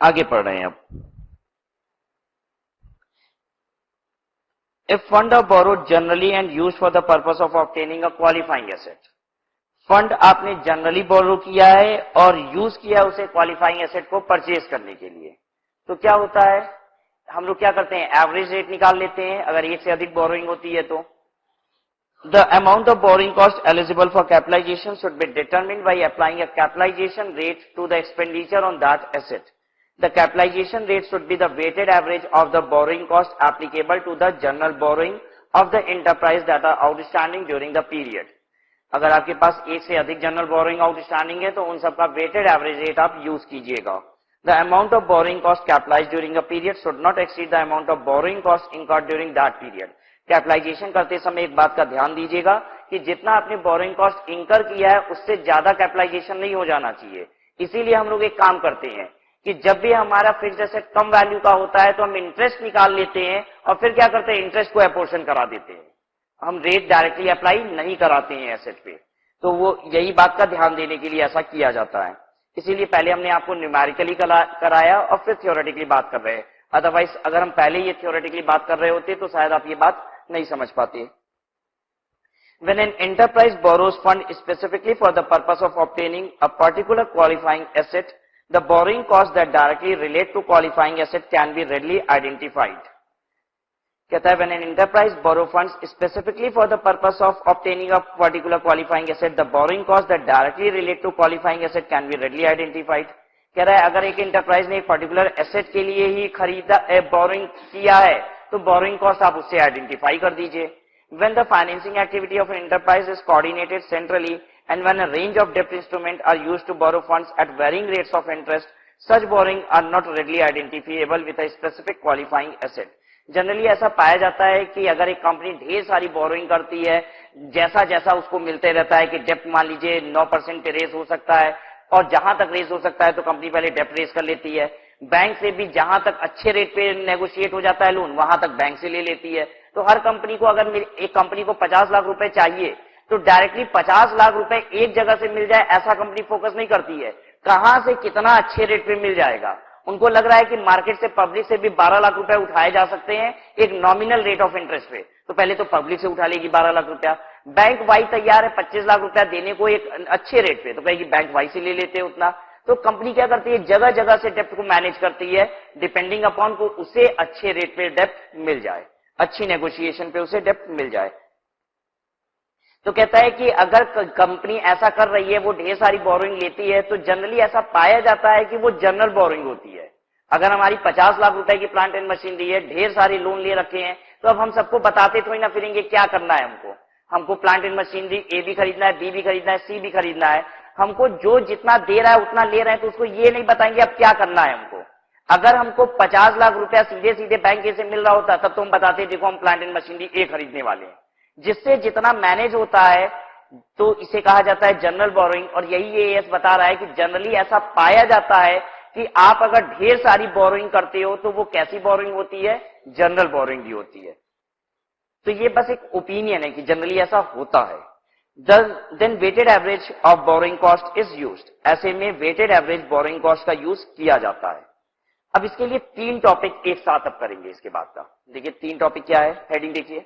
आगे पढ़ रहे हैं अब। If fund are borrowed generally and used for the purpose of obtaining a qualifying asset, fund आपने जनरली बोरो किया है और यूज किया उसे क्वालिफाइंग एसेट को परचेज करने के लिए, तो क्या होता है, हम लोग क्या करते हैं, एवरेज रेट निकाल लेते हैं अगर एक से अधिक बोरोइंग होती है तो। The amount of borrowing cost eligible for capitalization should be determined by applying a capitalization rate to the expenditure on that asset. The capitalization rate should be the weighted average of the borrowing cost applicable to the general borrowing of the enterprise that are outstanding during the period. अगर आपके पास एक से अधिक general borrowing outstanding है तो उन सबका weighted average rate आप यूज कीजिएगा। The amount of borrowing cost capitalized during a period should not exceed the amount of borrowing cost incurred during that period. Capitalization करते समय एक बात का ध्यान दीजिएगा कि जितना आपने बोरोइंग कॉस्ट इंकर किया है उससे ज्यादा कैपिटलाइजेशन नहीं हो जाना चाहिए। इसीलिए हम लोग एक काम करते हैं कि जब भी हमारा फिक्स्ड एसेट कम वैल्यू का होता है तो हम इंटरेस्ट निकाल लेते हैं और फिर क्या करते हैं, इंटरेस्ट को अपोर्शन करा देते हैं, हम रेट डायरेक्टली अप्लाई नहीं कराते हैं एसेट पे। तो वो यही बात का ध्यान देने के लिए ऐसा किया जाता है। इसीलिए पहले हमने आपको न्यूमेरिकली कराया और फिर थ्योरेटिकली बात कर रहे हैं। अदरवाइज अगर हम पहले ये थ्योरेटिकली बात कर रहे होते तो शायद आप ये बात नहीं समझ पाते। When an enterprise borrows fund specifically for the purpose of obtaining a particular qualifying asset, the borrowing costs that directly relate to qualifying asset can be readily identified. कहता है when an enterprise borrow funds specifically for the purpose of obtaining a particular qualifying asset, the borrowing costs that directly relate to qualifying asset can be readily identified. कह रहा है अगर एक enterprise ने एक particular asset के लिए ही खरीदा बोरोइंग किया है तो बोरोइंग कॉस्ट आप उससे आइडेंटिफाई कर दीजिए। When the financing activity of an enterprise is coordinated centrally and when a range of debt instruments are used to borrow funds at varying rates of interest, such borrowing are not readily identifiable with a specific qualifying asset. Generally ऐसा पाया जाता है कि अगर एक company ढेर सारी borrowing करती है, जैसा जैसा उसको मिलते रहता है कि डेप्ट मान लीजिए 9% पे रेस हो सकता है और जहां तक रेस हो सकता है तो कंपनी पहले डेप्ट रेस कर लेती है, बैंक से भी जहां तक अच्छे रेट पे नेगोशिएट हो जाता है लोन वहां तक बैंक से ले लेती है। तो हर कंपनी को अगर एक कंपनी को 50 लाख रुपए चाहिए तो डायरेक्टली 50 लाख रुपए एक जगह से मिल जाए ऐसा कंपनी फोकस नहीं करती है, कहां से कितना अच्छे रेट पे मिल जाएगा। उनको लग रहा है कि मार्केट से पब्लिक से भी 12 लाख रुपए उठाए जा सकते हैं एक नॉमिनल रेट ऑफ इंटरेस्ट पे, तो पहले तो पब्लिक से उठा लेगी 12 लाख रुपया। बैंक वाई तैयार है 25 लाख रुपया देने को एक अच्छे रेट पे, तो कहेगी बैंक वाई से ले लेते हैं उतना। तो कंपनी क्या करती है, जगह जगह से डेप्ट को मैनेज करती है डिपेंडिंग अपॉन को उसे अच्छे रेट पे डेप्ट मिल जाए, अच्छी नेगोशिएशन पे उसे डेप्ट मिल जाए। तो कहता है कि अगर कंपनी ऐसा कर रही है, वो ढेर सारी बोरोइंग लेती है, तो जनरली ऐसा पाया जाता है कि वो जनरल बोरोइंग होती है। अगर हमारी 50 लाख रुपए की प्लांट एंड मशीनरी है, ढेर सारे लोन ले रखे हैं, तो अब हम सबको बताते थोड़ी ना फिरेंगे क्या करना है हमको प्लांट एंड मशीनरी ए भी खरीदना है, बी भी खरीदना है, सी भी खरीदना है। हमको जो जितना दे रहा है उतना ले रहे हैं, तो उसको ये नहीं बताएंगे अब क्या करना है हमको। अगर हमको 50 लाख रुपया सीधे सीधे बैंक से मिल रहा होता तब तो हम बताते देखो हम प्लांट एंड मशीनरी ए खरीदने वाले हैं। जिससे जितना मैनेज होता है तो इसे कहा जाता है जनरल बोरोइंग। और यही एएस बता रहा है कि जनरली ऐसा पाया जाता है कि आप अगर ढेर सारी बोरोइंग करते हो तो वो कैसी बोरोइंग होती है, जनरल बोरोइंग भी होती है। तो ये बस एक ओपिनियन है कि जनरली ऐसा होता है। Then weighted average of borrowing cost is used, ऐसे में वेटेड एवरेज बोरोइंग कॉस्ट का यूज किया जाता है। अब इसके लिए 3 टॉपिक एक साथ अब करेंगे इसके बाद का। देखिए 3 टॉपिक क्या है, हेडिंग देखिए,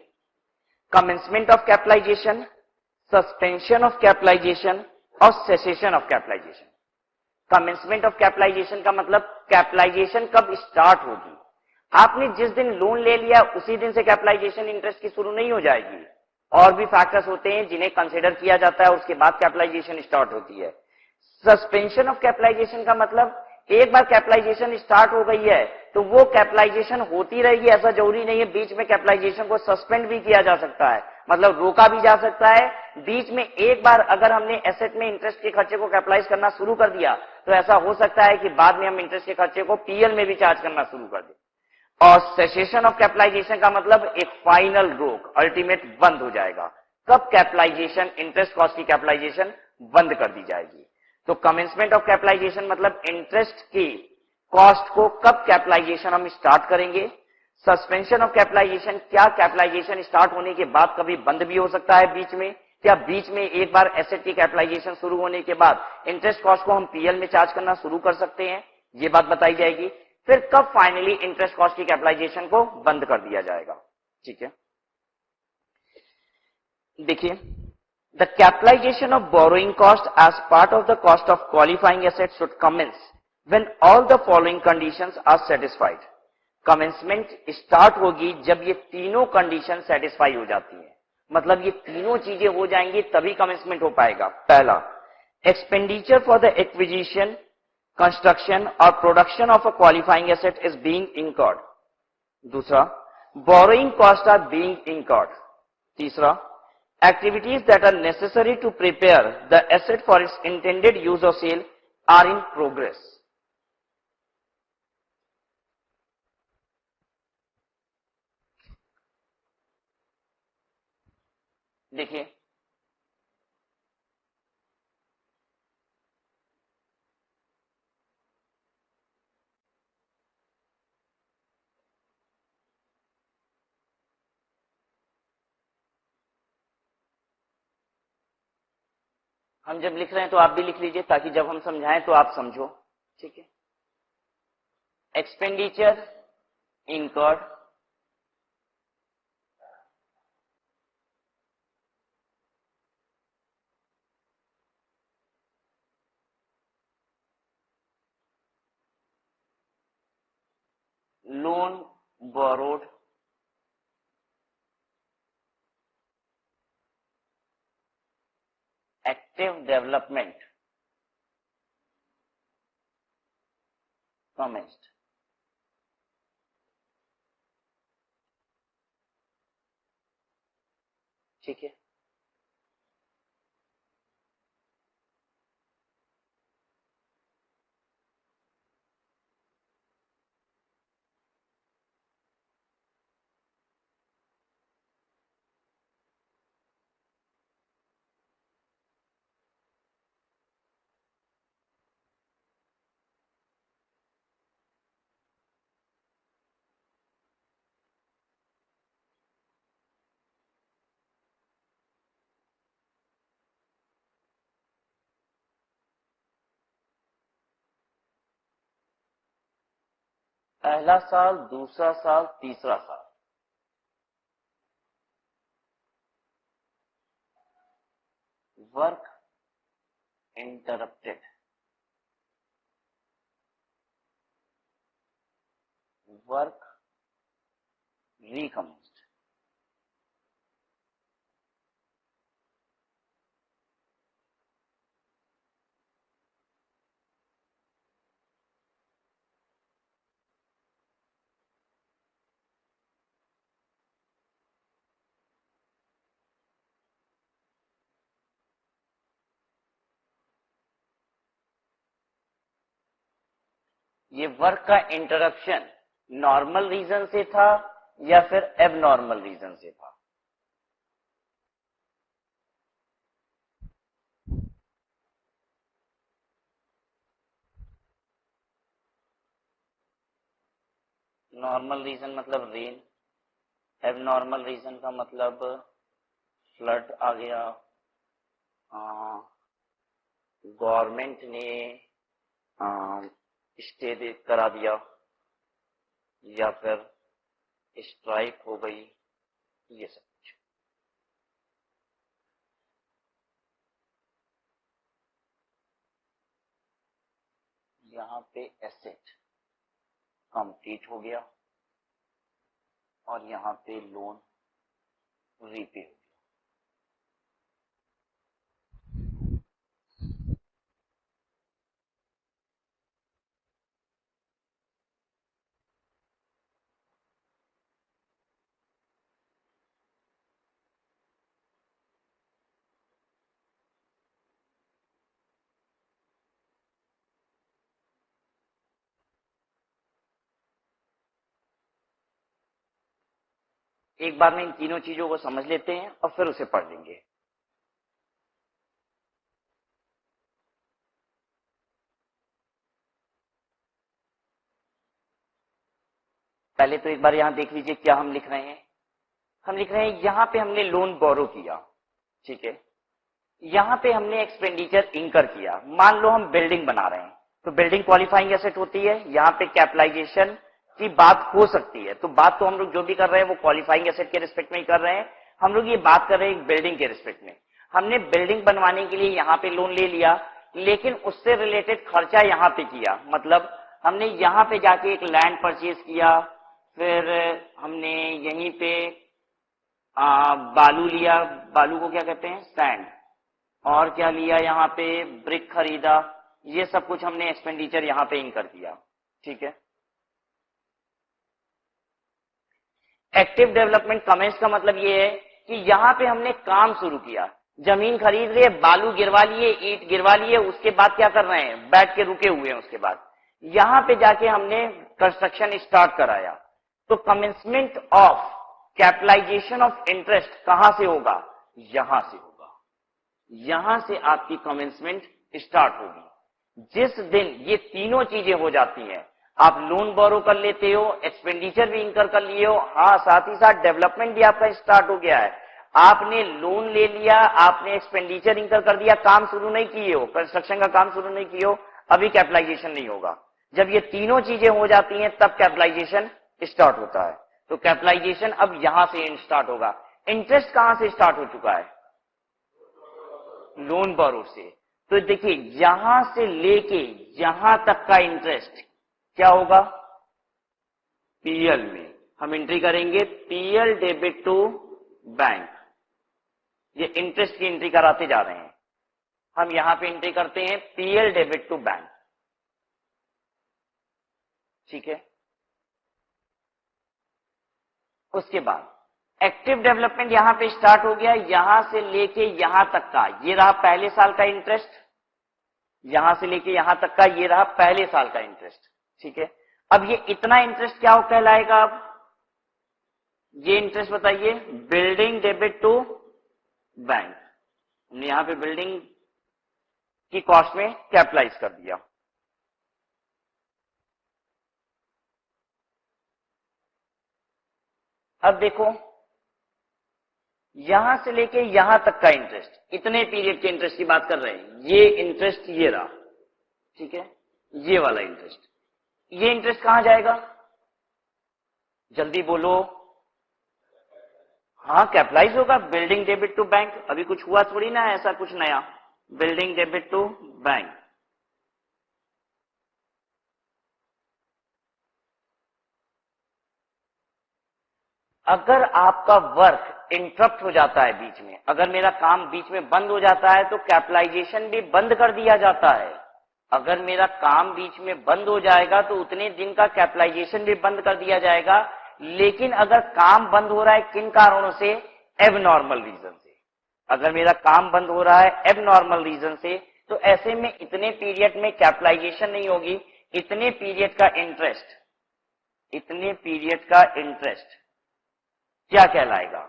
commencement of capitalization, suspension of capitalization और cessation of capitalization। commencement of capitalization का मतलब कैपिटलाइजेशन कब स्टार्ट होगी। आपने जिस दिन लोन ले लिया उसी दिन से कैपिटलाइजेशन इंटरेस्ट की शुरू नहीं हो जाएगी, और भी फैक्टर्स होते हैं जिन्हें कंसिडर किया जाता है, उसके बाद कैपिटलाइजेशन स्टार्ट होती है। सस्पेंशन ऑफ कैपिटलाइजेशन का मतलब एक बार कैपिटलाइजेशन स्टार्ट हो गई है तो वो कैपिटलाइजेशन होती रहेगी, ऐसा जरूरी नहीं है। बीच में कैपिटलाइजेशन को सस्पेंड भी किया जा सकता है, मतलब रोका भी जा सकता है। बीच में एक बार अगर हमने एसेट में इंटरेस्ट के खर्चे को कैपिटलाइज करना शुरू कर दिया तो ऐसा हो सकता है कि बाद में हम इंटरेस्ट के खर्चे को पीएल में भी चार्ज करना शुरू कर दें। और सेसेशन ऑफ कैपिटलाइजेशन का मतलब एक फाइनल रोक, अल्टीमेट बंद हो जाएगा। कब कैपिटलाइजेशन, इंटरेस्ट कॉस्ट की कैपिटलाइजेशन बंद कर दी जाएगी। तो कमेंसमेंट ऑफ कैपिटलाइजेशन मतलब इंटरेस्ट की कॉस्ट को कब कैपिटलाइजेशन हम स्टार्ट करेंगे। सस्पेंशन ऑफ कैपिटलाइजेशन, क्या कैपिटलाइजेशन स्टार्ट होने के बाद कभी बंद भी हो सकता है बीच में, क्या बीच में एक बार एसेट की कैपिटलाइजेशन शुरू होने के बाद इंटरेस्ट कॉस्ट को हम पीएल में चार्ज करना शुरू कर सकते हैं, ये बात बताई जाएगी। फिर कब फाइनली इंटरेस्ट कॉस्ट की कैपिटलाइजेशन को बंद कर दिया जाएगा। ठीक है, देखिए, the capitalisation of borrowing cost as part of the cost of qualifying asset should commence when all the following conditions are satisfied. Commencement start होगी जब ये तीनों कंडीशन सेटिस्फाई हो जाती है, मतलब ये तीनों चीजें हो जाएंगी तभी कमेंसमेंट हो पाएगा। पहला, expenditure for the acquisition, construction और production of a qualifying asset is being incurred. दूसरा, borrowing cost are being incurred. तीसरा, activities that are necessary to prepare the asset for its intended use or sale are in progress. देखिए, हम जब लिख रहे हैं तो आप भी लिख लीजिए ताकि जब हम समझाएं तो आप समझो। ठीक है, expenditure incurred, loan borrowed, active development commenced. ठीक है, पहला साल, दूसरा साल, तीसरा साल, वर्क इंटरप्टेड, वर्क रिकमेंस्ड। ये वर्क का इंटरप्शन नॉर्मल रीजन से था या फिर एबनॉर्मल रीजन से था? नॉर्मल रीजन मतलब रेन, एबनॉर्मल रीजन का मतलब फ्लड आ गया, गवर्नमेंट ने स्टे करा दिया, या फिर स्ट्राइक हो गई, ये सब कुछ। यहाँ पे एसेट कंप्लीट हो गया और यहाँ पे लोन रीपे हो गया। एक बार में इन तीनों चीजों को समझ लेते हैं और फिर उसे पढ़ लेंगे। पहले तो एक बार यहां देख लीजिए क्या हम लिख रहे हैं। हम लिख रहे हैं यहां पे हमने लोन बोरो किया, ठीक है, यहां पे हमने एक्सपेंडिचर इंकर किया। मान लो हम बिल्डिंग बना रहे हैं तो बिल्डिंग क्वालिफाइंग एसेट होती है, यहाँ पे कैपिटलाइजेशन की बात हो सकती है। तो बात तो हम लोग जो भी कर रहे हैं वो क्वालिफाइंग एसेट के रिस्पेक्ट में ही कर रहे हैं। हम लोग ये बात कर रहे हैं एक बिल्डिंग के रिस्पेक्ट में। हमने बिल्डिंग बनवाने के लिए यहाँ पे लोन ले लिया, लेकिन उससे रिलेटेड खर्चा यहाँ पे किया। मतलब हमने यहाँ पे जाके एक लैंड परचेज किया, फिर हमने यहीं पे बालू लिया, बालू को क्या कहते हैं, सैंड, और क्या लिया, यहाँ पे ब्रिक खरीदा। ये सब कुछ हमने एक्सपेंडिचर यहाँ पे इनकर किया। ठीक है। एक्टिव डेवलपमेंट कमेंस का मतलब ये है कि यहाँ पे हमने काम शुरू किया, जमीन खरीद लिए, बालू गिरवा लिए, ईंट गिरवा लिए, उसके बाद क्या कर रहे हैं, बैठ के रुके हुए हैं। उसके बाद यहाँ पे जाके हमने कंस्ट्रक्शन स्टार्ट कराया। तो commencement of capitalization of interest कहां से होगा, यहां से होगा। यहां से आपकी कमेंसमेंट स्टार्ट होगी। जिस दिन ये तीनों चीजें हो जाती हैं, आप लोन बोरो कर लेते हो, एक्सपेंडिचर भी इंकर कर लिए हो, हाँ साथ ही साथ डेवलपमेंट भी आपका स्टार्ट हो गया है। आपने लोन ले लिया, आपने एक्सपेंडिचर इंकर कर दिया, काम शुरू नहीं किए हो, कंस्ट्रक्शन का काम शुरू नहीं किए हो, अभी कैपिटलाइजेशन नहीं होगा। जब ये तीनों चीजें हो जाती हैं तब कैपिटलाइजेशन स्टार्ट होता है। तो कैपिटलाइजेशन अब यहां से स्टार्ट होगा। इंटरेस्ट कहां से स्टार्ट हो चुका है, लोन बोरो से। तो देखिए यहां से लेके यहां तक का इंटरेस्ट क्या होगा, पीएल में हम एंट्री करेंगे, पीएल डेबिट टू बैंक। ये इंटरेस्ट की एंट्री कराते जा रहे हैं हम। यहां पे एंट्री करते हैं पीएल डेबिट टू बैंक। ठीक है। उसके बाद एक्टिव डेवलपमेंट यहां पे स्टार्ट हो गया। यहां से लेके यहां तक का ये रहा पहले साल का इंटरेस्ट, यहां से लेके यहां तक का ये रहा पहले साल का इंटरेस्ट। ठीक है। अब ये इतना इंटरेस्ट क्या कहलाएगा, अब ये इंटरेस्ट बताइए, बिल्डिंग डेबिट टू बैंक। हमने यहां पे बिल्डिंग की कॉस्ट में कैपिटलाइज कर दिया। अब देखो यहां से लेके यहां तक का इंटरेस्ट, इतने पीरियड के इंटरेस्ट की बात कर रहे हैं। ये इंटरेस्ट ये रहा, ठीक है, ये वाला इंटरेस्ट। ये इंटरेस्ट कहां जाएगा, जल्दी बोलो। हाँ कैपिटलाइज होगा, बिल्डिंग डेबिट टू बैंक। अभी कुछ हुआ थोड़ी ना ऐसा कुछ नया, बिल्डिंग डेबिट टू बैंक। अगर आपका वर्क इंटरप्ट हो जाता है बीच में, अगर मेरा काम बीच में बंद हो जाता है तो कैपिटलाइजेशन भी बंद कर दिया जाता है। अगर मेरा काम बीच में बंद हो जाएगा तो उतने दिन का कैपिटलाइजेशन भी बंद कर दिया जाएगा। लेकिन अगर काम बंद हो रहा है किन कारणों से, एबनॉर्मल रीजन से। अगर मेरा काम बंद हो रहा है एबनॉर्मल रीजन से, तो ऐसे में इतने पीरियड में कैपिटलाइजेशन नहीं होगी। इतने पीरियड का इंटरेस्ट, इतने पीरियड का इंटरेस्ट क्या कहलाएगा।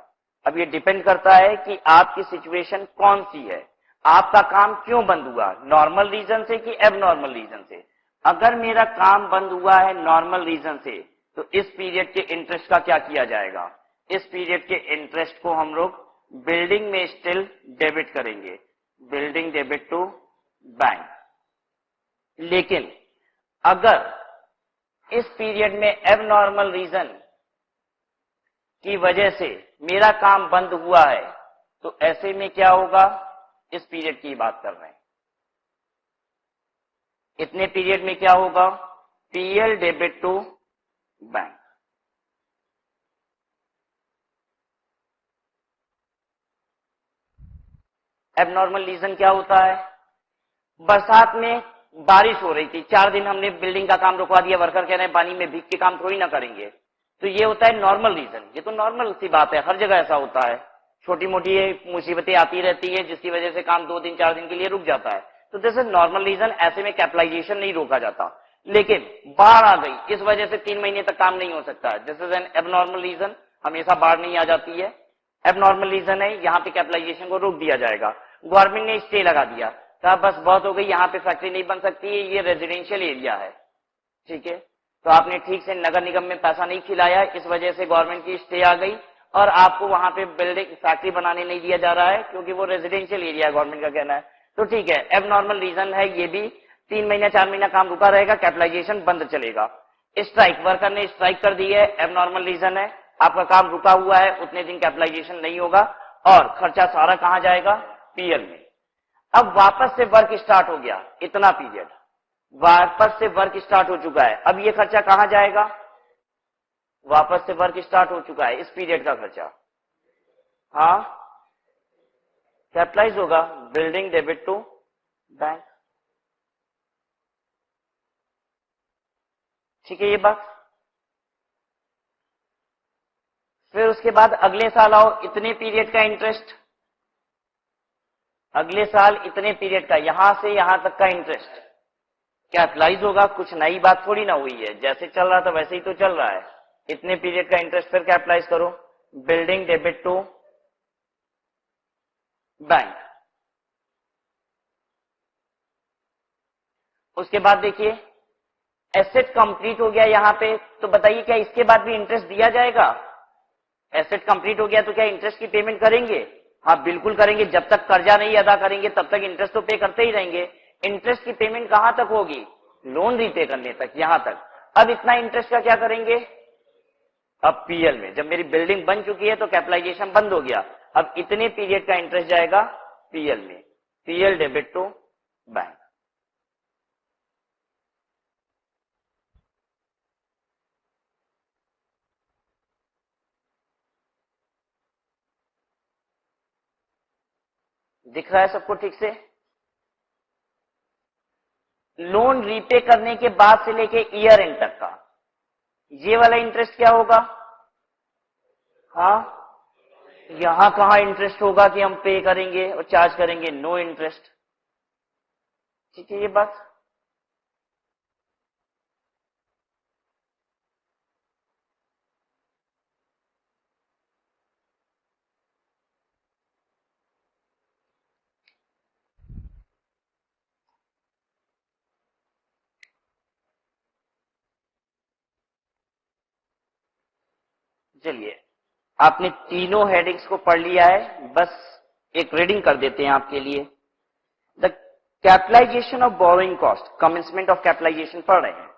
अब ये डिपेंड करता है कि आपकी सिचुएशन कौन सी है, आपका काम क्यों बंद हुआ, नॉर्मल रीजन से कि एबनॉर्मल रीजन से। अगर मेरा काम बंद हुआ है नॉर्मल रीजन से तो इस पीरियड के इंटरेस्ट का क्या किया जाएगा, इस पीरियड के इंटरेस्ट को हम लोग बिल्डिंग में स्टिल डेबिट करेंगे, बिल्डिंग डेबिट टू बैंक। लेकिन अगर इस पीरियड में एबनॉर्मल रीजन की वजह से मेरा काम बंद हुआ है तो ऐसे में क्या होगा, इस पीरियड की बात कर रहे हैं। इतने पीरियड में क्या होगा, PL debit to bank. Abnormal reason क्या होता है, बरसात में बारिश हो रही थी, 4 दिन हमने बिल्डिंग का काम रुकवा दिया, वर्कर कह रहे हैं पानी में भीग के काम थोड़ी ना करेंगे, तो ये होता है नॉर्मल रीजन। ये तो नॉर्मल सी बात है, हर जगह ऐसा होता है, छोटी मोटी मुसीबतें आती रहती है जिसकी वजह से काम 2 दिन 4 दिन के लिए रुक जाता है। तो दिस इज नॉर्मल रीजन, ऐसे में कैपिटलाइजेशन नहीं रोका जाता। लेकिन बाढ़ आ गई, इस वजह से 3 महीने तक काम नहीं हो सकता है, this is an abnormal reason. हमेशा बाढ़ नहीं आ जाती है, एबनॉर्मल रीजन है, यहाँ पे कैपिटलाइजेशन को रोक दिया जाएगा। गवर्नमेंट ने स्टे लगा दिया, कहा बस बहुत हो गई, यहाँ पे फैक्ट्री नहीं बन सकती है, ये रेजिडेंशियल एरिया है, ठीक है। तो आपने ठीक से नगर निगम में पैसा नहीं खिलाया, इस वजह से गवर्नमेंट की स्टे आ गई और आपको वहां पे बिल्डिंग फैक्ट्री बनाने नहीं दिया जा रहा है क्योंकि वो रेजिडेंशियल एरिया है, गवर्नमेंट का कहना है। तो ठीक है, एबनॉर्मल रीजन है ये भी, 3 महीना 4 महीना काम रुका रहेगा, कैपिटलाइजेशन बंद चलेगा। स्ट्राइक, वर्कर ने स्ट्राइक कर दी है, एबनॉर्मल रीजन है, आपका काम रुका हुआ है, उतने दिन कैपिटलाइजेशन नहीं होगा और खर्चा सारा कहां जाएगा? पीएल में। अब वापस से वर्क स्टार्ट हो गया, इतना पीरियड वापस से वर्क स्टार्ट हो चुका है, अब ये खर्चा कहां जाएगा? वापस से वर्क स्टार्ट हो चुका है, इस पीरियड का खर्चा हाँ कैपिटलाइज होगा, बिल्डिंग डेबिट टू बैंक। ठीक है ये बात। फिर उसके बाद अगले साल आओ, इतने पीरियड का इंटरेस्ट, अगले साल इतने पीरियड का, यहां से यहां तक का इंटरेस्ट कैपिटलाइज होगा। कुछ नई बात थोड़ी ना हुई है, जैसे चल रहा था वैसे ही तो चल रहा है। इतने पीरियड का इंटरेस्ट फिर कैपिटलाइज करो, बिल्डिंग डेबिट टू बैंक। उसके बाद देखिए एसेट कंप्लीट हो गया यहां पे, तो बताइए क्या इसके बाद भी इंटरेस्ट दिया जाएगा? एसेट कंप्लीट हो गया तो क्या इंटरेस्ट की पेमेंट करेंगे? हाँ बिल्कुल करेंगे, जब तक कर्जा नहीं अदा करेंगे तब तक इंटरेस्ट तो पे करते ही रहेंगे। इंटरेस्ट की पेमेंट कहां तक होगी? लोन रीपे करने तक, यहां तक। अब इतना इंटरेस्ट का क्या करेंगे? अब पीएल में, जब मेरी बिल्डिंग बन चुकी है तो कैपिटलाइजेशन बंद हो गया, अब इतने पीरियड का इंटरेस्ट जाएगा पीएल में, पीएल डेबिट टू बैंक। दिख रहा है सबको ठीक से? लोन रीपे करने के बाद से लेके ईयर एंड तक का ये वाला इंटरेस्ट क्या होगा? हाँ यहां कहां इंटरेस्ट होगा कि हम पे करेंगे और चार्ज करेंगे? No interest. ठीक है ये बात। चलिए आपने तीनों हेडिंग्स को पढ़ लिया है, बस एक रीडिंग कर देते हैं आपके लिए। The capitalisation of borrowing cost, commencement of capitalisation पढ़ रहे हैं।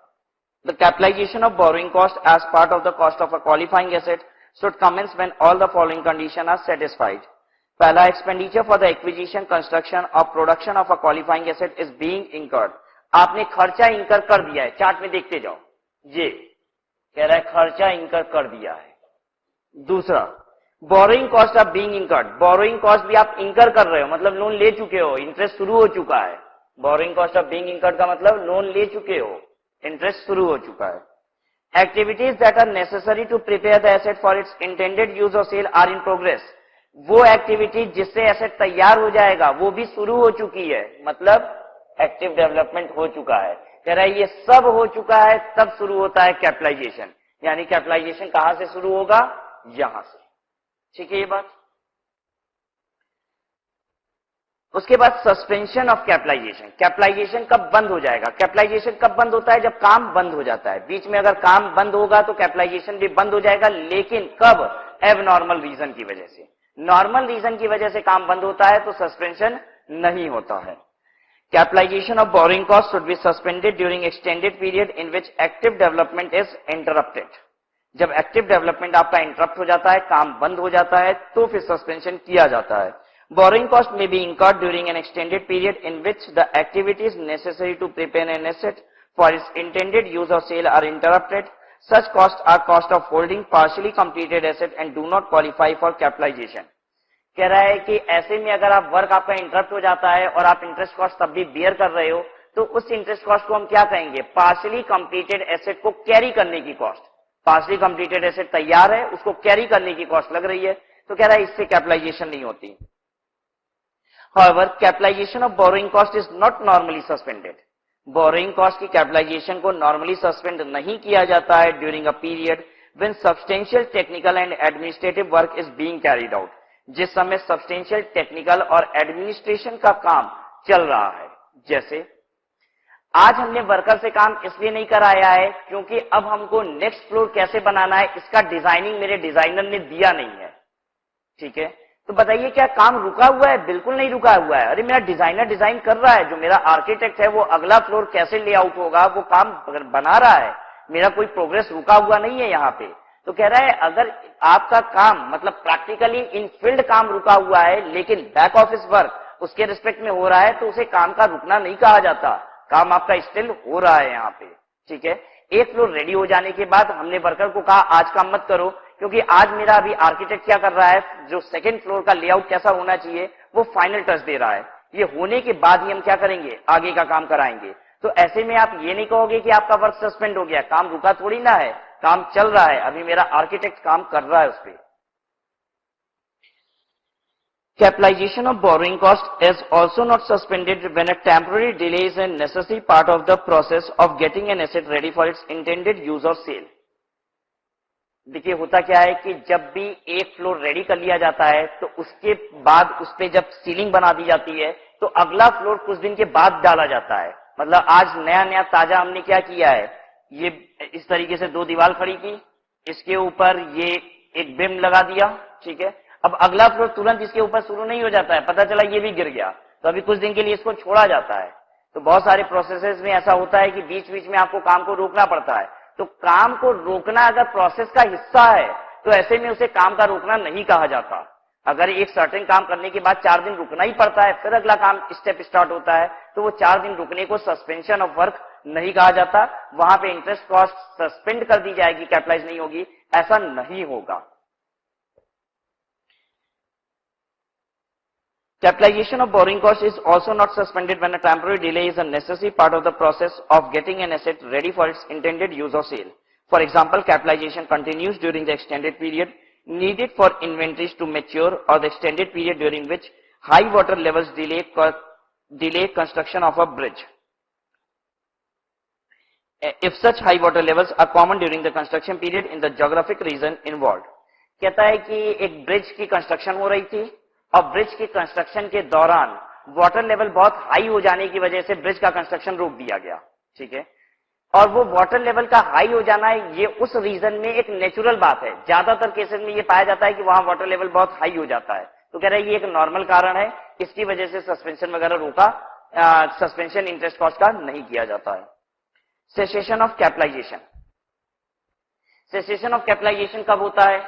The capitalisation of borrowing cost as part of the cost of a qualifying asset should commence when all the following condition are satisfied. पहला, expenditure for the acquisition construction और production of a qualifying asset is being incurred. आपने खर्चा इंकर कर दिया है, chart में देखते जाओ, ये कह रहा है खर्चा इंकर कर दिया है। दूसरा, borrowing cost of being incurred, borrowing cost भी आप इंकर कर रहे हो, मतलब लोन ले चुके हो, इंटरेस्ट शुरू हो चुका है। Borrowing cost of being incurred का मतलब लोन ले चुके हो, इंटरेस्ट शुरू हो चुका है। Activities that are necessary to prepare the asset for its intended use और सेल आर इन प्रोग्रेस। वो एक्टिविटी जिससे एसेट तैयार हो जाएगा वो भी शुरू हो चुकी है, मतलब एक्टिव डेवलपमेंट हो चुका है। कह रहा है ये सब हो चुका है, तब शुरू होता है कैपिटलाइजेशन। यानी कैपिटलाइजेशन कहां से शुरू होगा? यहां से। ठीक है ये बात। उसके बाद सस्पेंशन ऑफ कैपिटलाइजेशन, कैपिटलाइजेशन कब बंद हो जाएगा? कैपिटलाइजेशन कब बंद होता है? जब काम बंद हो जाता है। बीच में अगर काम बंद होगा तो कैपिटलाइजेशन भी बंद हो जाएगा, लेकिन कब? एबनॉर्मल रीजन की वजह से। नॉर्मल रीजन की वजह से काम बंद होता है तो सस्पेंशन नहीं होता है। Capitalization of borrowing cost should be suspended during extended period in which active development is interrupted. जब एक्टिव डेवलपमेंट आपका इंटरप्ट हो जाता है, काम बंद हो जाता है, तो फिर सस्पेंशन किया जाता है। बोरोइंग कॉस्ट में be incurred during an extended period in which the activities necessary to prepare an asset for its intended use और sale are interrupted. Such cost are cost of holding partially completed asset and do not qualify for capitalisation. कह रहा है कि ऐसे में अगर आप work आपका इंटरप्ट हो जाता है और आप इंटरेस्ट कॉस्ट तब भी बियर कर रहे हो, तो उस इंटरेस्ट कॉस्ट को हम क्या कहेंगे? पार्शियली कंप्लीटेड एसेट को कैरी करने की कॉस्ट। पार्शियली कंप्लीटेड एसेट तैयार है, उसको कैरी करने की कॉस्ट लग रही है, तो कह रहा है इससे कैपिटलाइजेशन नहीं होती। However, capitalization of borrowing cost is not normally suspended. Borrowing cost की कैपिटलाइजेशन को नॉर्मली सस्पेंड नहीं किया जाता है during a period when substantial technical and administrative work is being carried out. जिस समय सब्सटेंशियल टेक्निकल और एडमिनिस्ट्रेशन का काम चल रहा है। जैसे आज हमने वर्कर से काम इसलिए नहीं कराया है क्योंकि अब हमको नेक्स्ट फ्लोर कैसे बनाना है इसका डिजाइनिंग मेरे डिजाइनर ने दिया नहीं है। ठीक है, तो बताइए क्या काम रुका हुआ है? बिल्कुल नहीं रुका हुआ है। अरे मेरा डिजाइनर डिजाइन कर रहा है, जो मेरा आर्किटेक्ट है वो अगला फ्लोर कैसे लेआउट होगा वो काम बना रहा है, मेरा कोई प्रोग्रेस रुका हुआ नहीं है यहाँ पे। तो कह रहा है अगर आपका काम मतलब प्रैक्टिकली इन फील्ड काम रुका हुआ है लेकिन बैक ऑफिस वर्क उसके रिस्पेक्ट में हो रहा है तो उसे काम का रुकना नहीं कहा जाता, काम आपका स्टिल हो रहा है यहाँ पे। ठीक है, एक फ्लोर रेडी हो जाने के बाद हमने वर्कर को कहा आज काम मत करो, क्योंकि आज मेरा अभी आर्किटेक्ट क्या कर रहा है, जो सेकंड फ्लोर का लेआउट कैसा होना चाहिए वो फाइनल टच दे रहा है। ये होने के बाद ही हम क्या करेंगे, आगे का काम कराएंगे। तो ऐसे में आप ये नहीं कहोगे कि आपका वर्क सस्पेंड हो गया, काम रुका थोड़ी ना है, काम चल रहा है, अभी मेरा आर्किटेक्ट काम कर रहा है उस पर। Capitalization of borrowing cost is also not suspended when a temporary delay is a necessary part of the process of getting an asset ready for its intended use or sale. देखिए होता क्या है कि जब भी एक फ्लोर रेडी कर लिया जाता है तो उसके बाद उस पे जब सीलिंग बना दी जाती है तो अगला फ्लोर कुछ दिन के बाद डाला जाता है। मतलब आज नया नया ताजा हमने क्या किया है, ये इस तरीके से दो दीवार खड़ी की, इसके ऊपर ये एक बिम लगा दिया। ठीक है, अब अगला फ्लोर तुरंत इसके ऊपर शुरू नहीं हो जाता है, पता चला ये भी गिर गया तो अभी कुछ दिन के लिए इसको छोड़ा जाता है। तो बहुत सारे प्रोसेसेस में ऐसा होता है कि बीच बीच में आपको काम को रोकना पड़ता है। तो काम को रोकना अगर प्रोसेस का हिस्सा है तो ऐसे में उसे काम का रोकना नहीं कहा जाता। अगर एक सर्टेन काम करने के बाद 4 दिन रुकना ही पड़ता है फिर अगला काम स्टेप स्टार्ट होता है तो वो 4 दिन रुकने को सस्पेंशन ऑफ वर्क नहीं कहा जाता। वहां पे इंटरेस्ट कॉस्ट सस्पेंड कर दी जाएगी, कैपिटलाइज नहीं होगी, ऐसा नहीं होगा। Capitalization of borrowing cost is also not suspended when a temporary delay is a necessary part of the process of getting an asset ready for its intended use or sale. For example, capitalization continues during the extended period needed for inventories to mature or the extended period during which high water levels delay construction of a bridge. If such high water levels are common during the construction period in the geographic region involved. कहता है कि एक bridge की construction हो रही थी और bridge की कंस्ट्रक्शन के दौरान वाटर लेवल बहुत हाई हो जाने की वजह से ब्रिज का कंस्ट्रक्शन रोक दिया गया। ठीक है, और वो वाटर लेवल का हाई हो जाना है ये उस रीजन में एक नेचुरल बात है। ज्यादातर केसेस में ये पाया जाता है कि वहां वाटर लेवल बहुत हाई हो जाता है। तो कह रहा है ये एक नॉर्मल कारण है, इसकी वजह से सस्पेंशन वगैरह रोका, सस्पेंशन इंटरेस्ट कॉस्ट का नहीं किया जाता है। Cessation of capitalization. Cessation of capitalization कब होता है,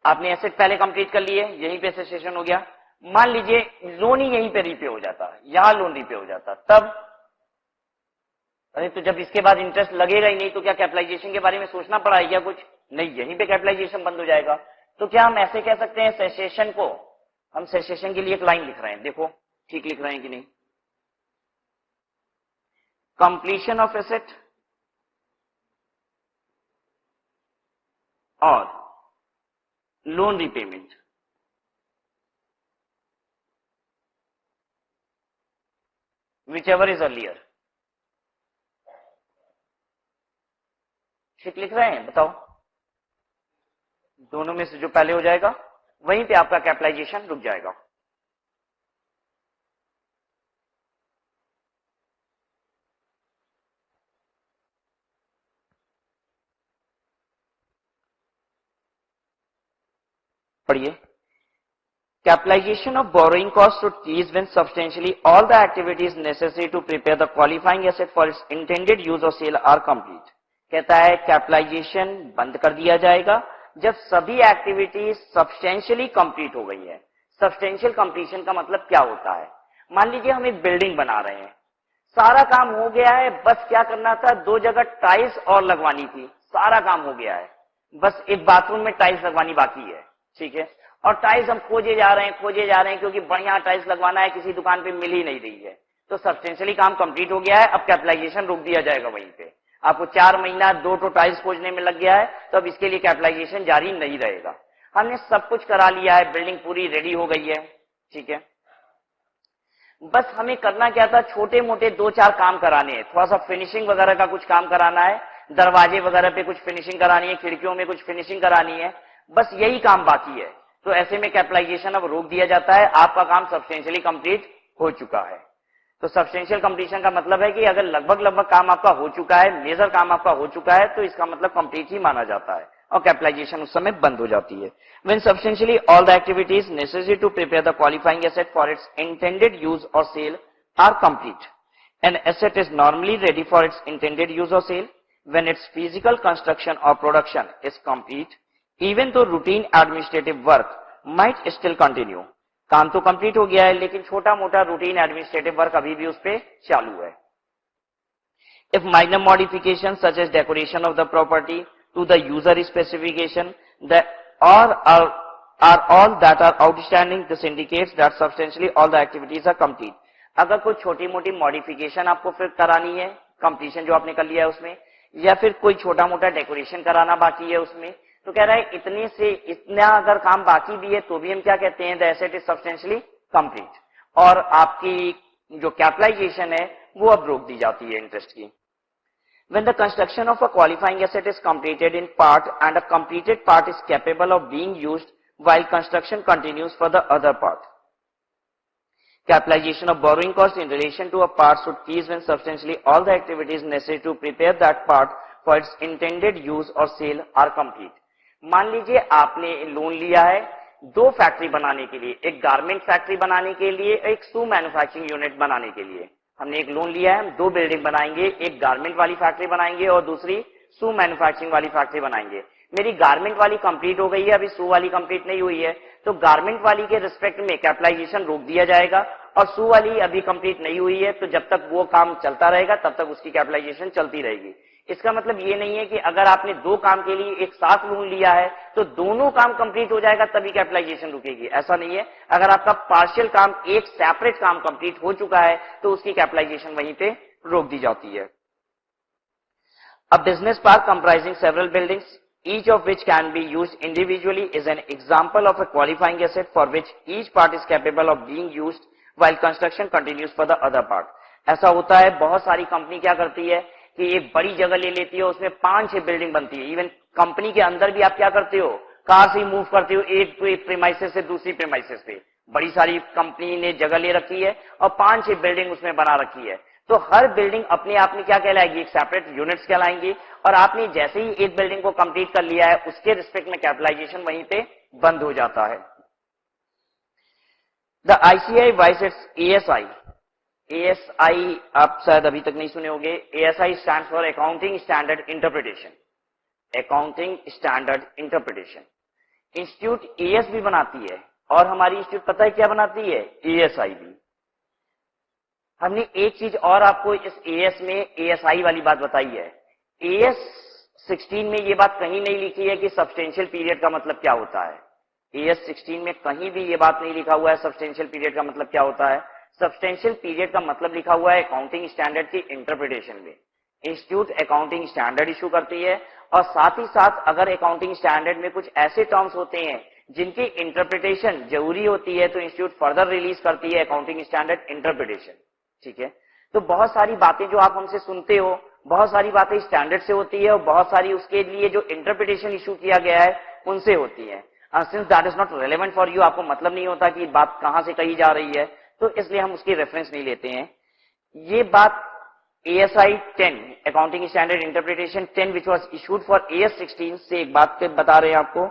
आपने एसेट पहले कंप्लीट कर लिए, यहीं पे सेसेशन हो गया। मान लीजिए लोन ही यहीं पे रीपे हो जाता, यहां लोन रीपे हो जाता, तब अरे तो जब इसके बाद इंटरेस्ट लगेगा ही नहीं तो क्या कैपिटलाइजेशन के बारे में सोचना पड़ा है क्या कुछ? नहीं, यहीं पे कैपिटलाइजेशन बंद हो जाएगा। तो क्या हम ऐसे कह सकते हैं सेसेशन को, हम सेसेशन के लिए एक लाइन लिख रहे हैं, देखो ठीक लिख रहे हैं कि नहीं। कंप्लीशन ऑफ एसेट और loan repayment, whichever is earlier। ठीक लिख रहे हैं, बताओ दोनों में से जो पहले हो जाएगा वहीं पे आपका कैपिटलाइजेशन रुक जाएगा। पढ़िए, capitalization of borrowing costs should cease when substantially all the activities necessary to prepare the qualifying asset for its intended use or sale are complete। कहता है कैपिटलाइजेशन बंद कर दिया जाएगा जब सभी एक्टिविटीज सब्सटेंशियली कंप्लीट हो गई है। सब्सटेंशियल कंप्लीशन का मतलब क्या होता है, मान लीजिए हम एक बिल्डिंग बना रहे हैं, सारा काम हो गया है, बस क्या करना था, 2 जगह टाइल्स और लगवानी थी, सारा काम हो गया है, बस एक बाथरूम में टाइल्स लगवानी बाकी है। ठीक है, और टाइल्स हम खोजे जा रहे हैं क्योंकि बढ़िया टाइल्स लगवाना है, किसी दुकान पे मिल ही नहीं रही है। तो सब्सटेंशियली काम कंप्लीट हो गया है, अब कैपिटलाइजेशन रोक दिया जाएगा वहीं पे। आपको 4 महीना 2 टाइल्स खोजने में लग गया है तो अब इसके लिए कैपिटलाइजेशन जारी नहीं रहेगा। हमने सब कुछ करा लिया है, बिल्डिंग पूरी रेडी हो गई है। ठीक है, बस हमें करना क्या था, छोटे मोटे 2-4 काम कराने हैं, थोड़ा सा फिनिशिंग वगैरह का कुछ काम कराना है, दरवाजे वगैरह पे कुछ फिनिशिंग करानी है, खिड़कियों में कुछ फिनिशिंग करानी है, बस यही काम बाकी है। तो ऐसे में कैपिटलाइजेशन अब रोक दिया जाता है, आपका काम सब्सटेंशियली कंप्लीट हो चुका है। तो सब्सटेंशियल कंप्लीशन का मतलब है कि अगर लगभग काम आपका हो चुका है, मेजर काम आपका हो चुका है, तो इसका मतलब कंप्लीट ही माना जाता है। और कैपिटलाइजेशन उस समय बंद हो जाती है। When substantially all the activities necessary to prepare the qualifying asset for its intended use और sale are complete, an asset is normally ready for its intended use और sale when its physical construction और production is complete, even though routine administrative work might still continue. काम तो complete हो गया है लेकिन छोटा मोटा रूटीन एडमिनिस्ट्रेटिव वर्क अभी भी उस पर चालू है। If minor modifications such as decoration of the property to the user specification that are all that are outstanding, this indicates that substantially all the activities are complete. अगर कोई छोटी मोटी मॉडिफिकेशन आपको फिर करानी है, कंप्लीशन जो आपने कर लिया है उसमें, या फिर कोई छोटा मोटा डेकोरेशन कराना बाकी है उसमें, तो कह रहा है इतने से इतना अगर काम बाकी भी है तो भी हम क्या कहते हैं, the asset is substantially complete, और आपकी जो कैपिटलाइजेशन है वो अब रोक दी जाती है इंटरेस्ट की। When the construction of a qualifying asset is completed in part and a completed part is capable of being used while construction continues for the other part. Capitalization of borrowing cost in relation to a part should cease when substantially all the activities necessary to prepare that part for its intended use or sale are complete. मान लीजिए आपने loan लिया है दो factory बनाने के लिए, एक गारमेंट फैक्ट्री बनाने के लिए, एक शू मैन्युफैक्चरिंग यूनिट बनाने के लिए। हमने एक लोन लिया है, हम दो बिल्डिंग बनाएंगे, एक गारमेंट वाली फैक्ट्री बनाएंगे और दूसरी शू मैन्युफैक्चरिंग वाली फैक्ट्री बनाएंगे। मेरी गारमेंट वाली कंप्लीट हो गई है, अभी शू वाली कंप्लीट नहीं हुई है, तो गारमेंट वाली के रिस्पेक्ट में कैपिटलाइजेशन रोक दिया जाएगा, और शू वाली अभी कंप्लीट नहीं हुई है, तो जब तक वो काम चलता रहेगा तब तक उसकी कैपिटलाइजेशन चलती रहेगी। इसका मतलब ये नहीं है कि अगर आपने दो काम के लिए एक साथ लोन लिया है तो दोनों काम कंप्लीट हो जाएगा तभी कैपिटलाइजेशन रुकेगी, ऐसा नहीं है। अगर आपका पार्शियल काम एक सेपरेट काम कंप्लीट हो चुका है तो उसकी कैपिटलाइजेशन वहीं पे रोक दी जाती है। A business park comprising several buildings, each of which can be used individually, is an example of a qualifying asset for which each part is capable of being used while construction continues for the other part. ऐसा होता है, बहुत सारी company क्या करती है कि एक बड़ी जगह ले लेती है, उसमें 5-6 बिल्डिंग बनती है। इवन कंपनी के अंदर भी आप क्या करते हो, कार से मूव करते हो एक प्रीमाइसेस से दूसरी प्रीमाइसेस पे। बड़ी सारी कंपनी ने जगह ले रखी है और 5-6 बिल्डिंग उसमें बना रखी है, तो हर बिल्डिंग अपने आप में क्या कहलाएगी, एक सेपरेट यूनिट्स कहलाएंगी, और आपने जैसे ही एक बिल्डिंग को कंप्लीट कर लिया है उसके रिस्पेक्ट में कैपिटलाइजेशन वहीं पे बंद हो जाता है। The ICAI wise it's ASI। ASI आप शायद अभी तक नहीं सुने होंगे। ASI stands for accounting standard interpretation. Accounting standard interpretation institute AS भी बनाती है, और हमारी इंस्टीट्यूट पता है क्या बनाती है, ASI भी। हमने एक चीज और आपको इस AS में ASI वाली बात बताई है। AS 16 में ये बात कहीं नहीं लिखी है कि सब्सटेंशियल पीरियड का मतलब क्या होता है। AS 16 में कहीं भी ये बात नहीं लिखा हुआ है सब्सटेंशियल पीरियड का मतलब क्या होता है। सब्सटेंशियल पीरियड का मतलब लिखा हुआ है अकाउंटिंग स्टैंडर्ड की इंटरप्रिटेशन में। इंस्टीट्यूट अकाउंटिंग स्टैंडर्ड इशू करती है, और साथ ही साथ अगर अकाउंटिंग स्टैंडर्ड में कुछ ऐसे टर्म्स होते हैं जिनकी इंटरप्रिटेशन जरूरी होती है तो इंस्टीट्यूट फर्दर रिलीज करती है अकाउंटिंग स्टैंडर्ड इंटरप्रिटेशन। ठीक है, तो बहुत सारी बातें जो आप हमसे सुनते हो, बहुत सारी बातें स्टैंडर्ड से होती है और बहुत सारी उसके लिए जो इंटरप्रिटेशन इशू किया गया है उनसे होती है। Since that is not relevant for you, आपको मतलब नहीं होता कि बात कहां से कही जा रही है, तो इसलिए हम उसकी रेफरेंस नहीं लेते हैं। ये बात ASI 10 accounting standard interpretation 10 which was issued for AS 16 से एक बात बता रहे हैं आपको।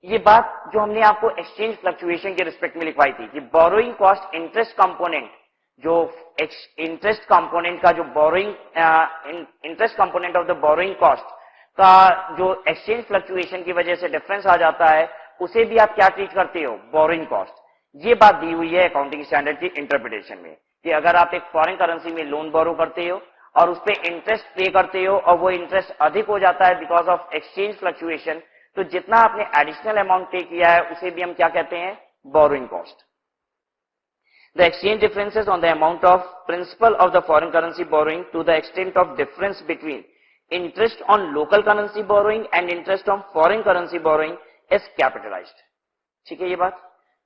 ये बात जो हमने आपको एक्सचेंज फ्लक्चुएशन के रिस्पेक्ट में लिखवाई थी कि बोरोइंग कॉस्ट इंटरेस्ट कंपोनेंट, जो इंटरेस्ट कंपोनेंट का जो borrowing interest component of the borrowing cost का जो एक्सचेंज फ्लक्चुएशन की वजह से डिफरेंस आ जाता है, उसे भी आप क्या ट्रीट करते हो, बोरोइंग कॉस्ट। ये बात दी हुई है अकाउंटिंग स्टैंडर्ड की इंटरप्रिटेशन में कि अगर आप एक फॉरेन करेंसी में लोन बोरो करते हो और उस पर इंटरेस्ट पे करते हो और वो इंटरेस्ट अधिक हो जाता है बिकॉज ऑफ एक्सचेंज फ्लक्चुएशन, तो जितना आपने एडिशनल अमाउंट पे किया है उसे भी हम क्या कहते हैं, borrowing cost. The exchange differences on the amount of principal of the foreign currency borrowing to the extent of difference between interest on local currency borrowing and interest on foreign currency borrowing is capitalized। ठीक है ये बात।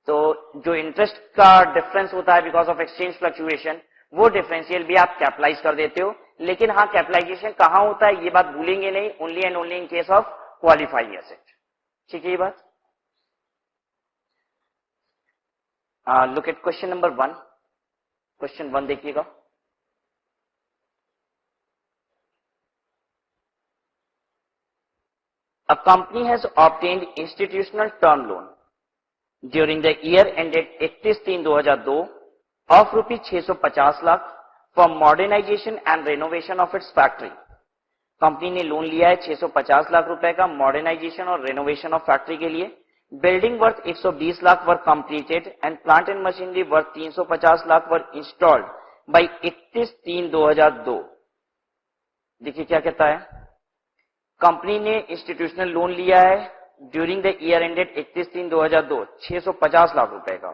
तो जो interest का difference होता है because of exchange fluctuation, वो डिफरेंशियल भी आप कैपिटलाइज कर देते हो, लेकिन हाँ कैपिटलाइजेशन कहां होता है ये बात भूलेंगे नहीं, only and only in case of qualifying asset. ठीक है ये बात। Look at question number 1। Question 1 देखिएगा। A company has obtained institutional term loan during the year ended 31/3/2002 of rupees 650 lakh for modernization and renovation of its factory. Company ने loan लिया है 650 लाख रुपए का मॉडर्नाइजेशन और रेनोवेशन ऑफ फैक्ट्री के लिए. Building worth 120 lakh were completed and plant and machinery worth 350 lakh were installed by 31/3/2002. देखिए क्या कहता है, कंपनी ने इंस्टीट्यूशनल लोन लिया है during the year ended 31/3/2002 650 lakh रुपए का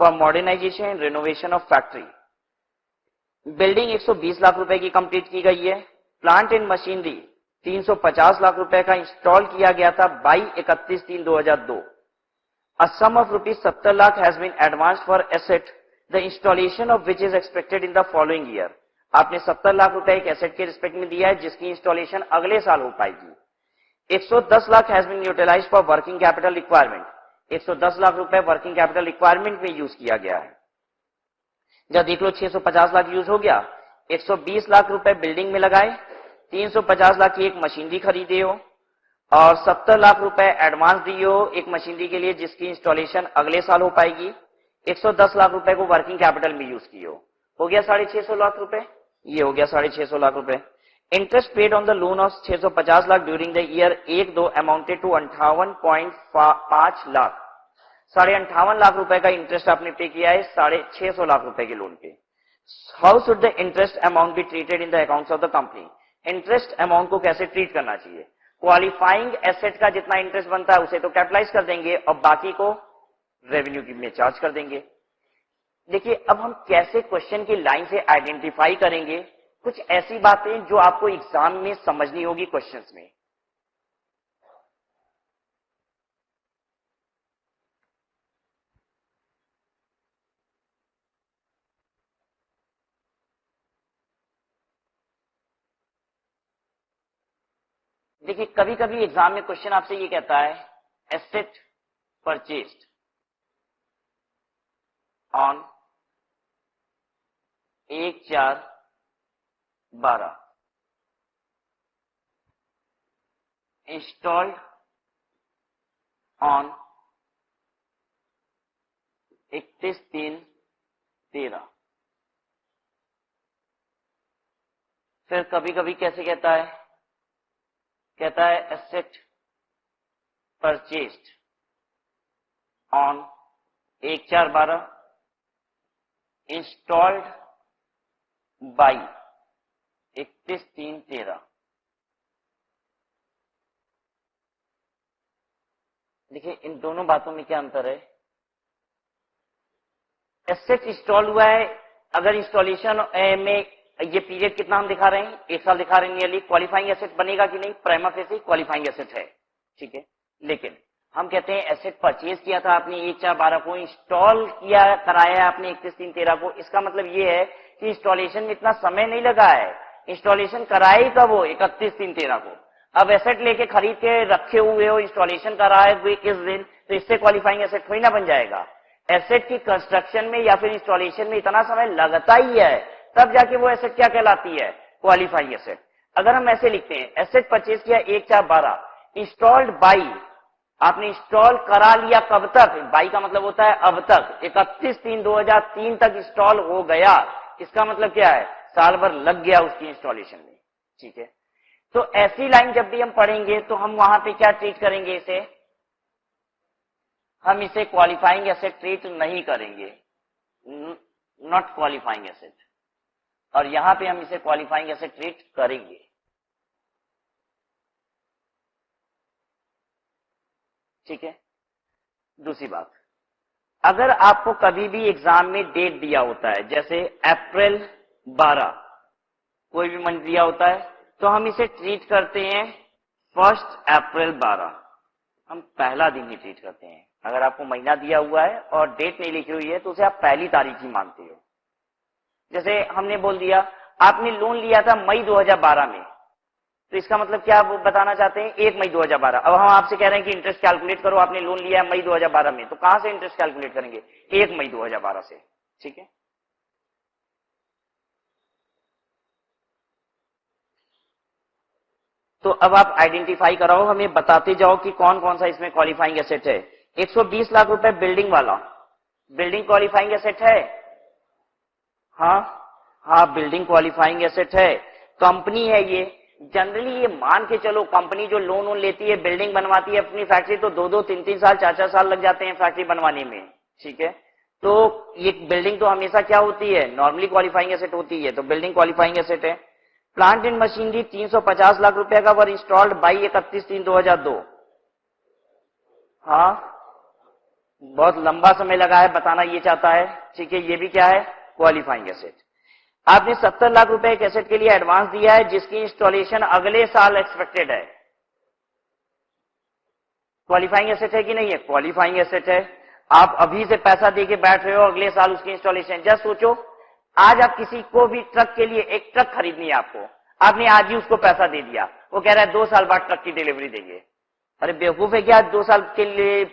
for modernization and renovation of factory. Building 120 lakh रुपए की कंप्लीट की गई है. प्लांट एंड मशीनरी 350 लाख रुपए का इंस्टॉल किया गया था by 31/3/2002. A sum of rupees 70 lakh has been advance for asset the installation of which is expected in the following year. आपने 70 लाख रुपए एक एसेट के रिस्पेक्ट में दिया है जिसकी इंस्टॉलेशन अगले साल हो पाएगी. 110 lakh has been utilized for working capital requirement. 110 lakh रुपए वर्किंग कैपिटल रिक्वायरमेंट में यूज किया गया है. जब देख लो 650 लाख यूज हो गया, 120 लाख रुपए बिल्डिंग में लगाए, 350 लाख की एक मशीनरी खरीदे हो और 70 लाख रुपए एडवांस दिए हो एक मशीनरी के लिए जिसकी इंस्टॉलेशन अगले साल हो पाएगी. 110 लाख रुपए को वर्किंग कैपिटल में यूज किए हो गया 650 लाख रुपए. ये हो गया 650 लाख रुपए. Interest paid on the loan of 650 lakh during the year 1-2 amounted to 58.5 lakh. 58.5 lakh रुपए का इंटरेस्ट आपने पे किया है 650 लाख रुपए के लोन पे. How should the interest amount be treated in the accounts of the company. Interest amount को कैसे ट्रीट करना चाहिए. क्वालिफाइंग एसेट का जितना इंटरेस्ट बनता है उसे तो कैपिटलाइज कर देंगे और बाकी को रेवेन्यू में चार्ज कर देंगे. देखिए अब हम कैसे क्वेश्चन की लाइन से आइडेंटिफाई करेंगे कुछ ऐसी बातें जो आपको एग्जाम में समझनी होगी क्वेश्चंस में. देखिए कभी कभी एग्जाम में क्वेश्चन आपसे ये कहता है asset purchased on 1/4/12 installed on 31/3/13. फिर कभी कभी कैसे कहता है asset purchased on 1/4/12 installed by 31/3/13. देखिए इन दोनों बातों में क्या अंतर है. एसेट इंस्टॉल हुआ है, अगर इंस्टॉलेशन में ये पीरियड कितना हम दिखा रहे हैं 1 साल दिखा रहे हैं नियरली. क्वालिफाइंग एसेट बनेगा कि नहीं, प्राइमा फेसी क्वालिफाइंग एसेट है. ठीक है, लेकिन हम कहते हैं एसेट परचेज किया था आपने 1/4/12 को, इंस्टॉल किया कराया आपने 31/3/13 को. इसका मतलब ये है कि इंस्टॉलेशन में इतना समय नहीं लगा है. इंस्टॉलेशन कराया ही कब हो 31/3/13 को. अब एसेट लेके खरीद के रखे हुए हो, इंस्टॉलेशन कराए हुए किस दिन, तो इससे क्वालिफाइंग एसेट थोड़ी ना बन जाएगा. एसेट की कंस्ट्रक्शन में या फिर इंस्टॉलेशन में इतना समय लगता ही है, तब जाके वो एसेट क्या कहलाती है, क्वालिफाइंग एसेट. अगर हम ऐसे लिखते हैं एसेट परचेज किया 1/4/12 इंस्टॉल्ड बाई, आपने इंस्टॉल करा लिया कब तक, बाई का मतलब होता है अब तक, 31/3/2003 तक इंस्टॉल हो गया. इसका मतलब क्या है, साल भर लग गया उसकी इंस्टॉलेशन में. ठीक है, तो ऐसी लाइन जब भी हम पढ़ेंगे तो हम वहां पे क्या ट्रीट करेंगे, इसे हम इसे क्वालिफाइंग एसेट ट्रीट नहीं करेंगे, नॉट क्वालिफाइंग एसेट. और यहां पे हम इसे क्वालिफाइंग एसेट ट्रीट करेंगे. ठीक है. दूसरी बात, अगर आपको कभी भी एग्जाम में डेट दिया होता है जैसे अप्रैल 12 कोई भी मंथ दिया होता है तो हम इसे ट्रीट करते हैं 1 अप्रैल 12. हम पहला दिन ही ट्रीट करते हैं. अगर आपको महीना दिया हुआ है और डेट नहीं लिखी हुई है तो उसे आप पहली तारीख ही मानते हो. जैसे हमने बोल दिया आपने लोन लिया था मई 2012 में, तो इसका मतलब क्या आप बताना चाहते हैं 1 मई 2012. अब हम आपसे कह रहे हैं कि इंटरेस्ट कैलकुलेट करो, आपने लोन लिया है मई 2012 में, तो कहां से इंटरेस्ट कैलकुलेट करेंगे 1 मई 2012 से. ठीक है, तो अब आप आइडेंटिफाई कराओ, हमें बताते जाओ कि कौन कौन सा इसमें क्वालिफाइंग एसेट है। 120 लाख रुपए बिल्डिंग वाला, बिल्डिंग क्वालिफाइंग एसेट है? हाँ हाँ, बिल्डिंग क्वालिफाइंग एसेट है। कंपनी है ये, जनरली ये मान के चलो कंपनी जो लोन वोन लेती है, बिल्डिंग बनवाती है अपनी फैक्ट्री, तो 2-2, 3-3 साल, 4-4 साल लग जाते हैं फैक्ट्री बनवाने में, ठीक है। तो ये बिल्डिंग तो हमेशा क्या होती है, नॉर्मली क्वालिफाइंग एसेट होती है, तो बिल्डिंग क्वालिफाइंग एसेट है। प्लांट एंड मशीनरी 350 लाख रुपए का वर इंस्टॉल्ड बाई 31/3/2002। हाँ, बहुत लंबा समय लगा है, बताना ये चाहता है, ठीक है। ये भी क्या है, क्वालिफाइंग एसेट। आपने 70 लाख रुपए एक एसेट के लिए एडवांस दिया है जिसकी इंस्टॉलेशन अगले साल एक्सपेक्टेड है। क्वालिफाइंग एसेट है कि नहीं है, क्वालिफाइंग एसेट है। आप अभी से पैसा देके बैठ रहे हो, अगले साल उसकी इंस्टॉलेशन। जस्ट सोचो, आज आप किसी को भी ट्रक के लिए, एक ट्रक खरीदनी है आपको, आपने आज ही उसको पैसा दे दिया, वो कह रहा है 2 साल बाद ट्रक की डिलीवरी देंगे। अरे बेवकूफ है क्या, 2 साल के लिए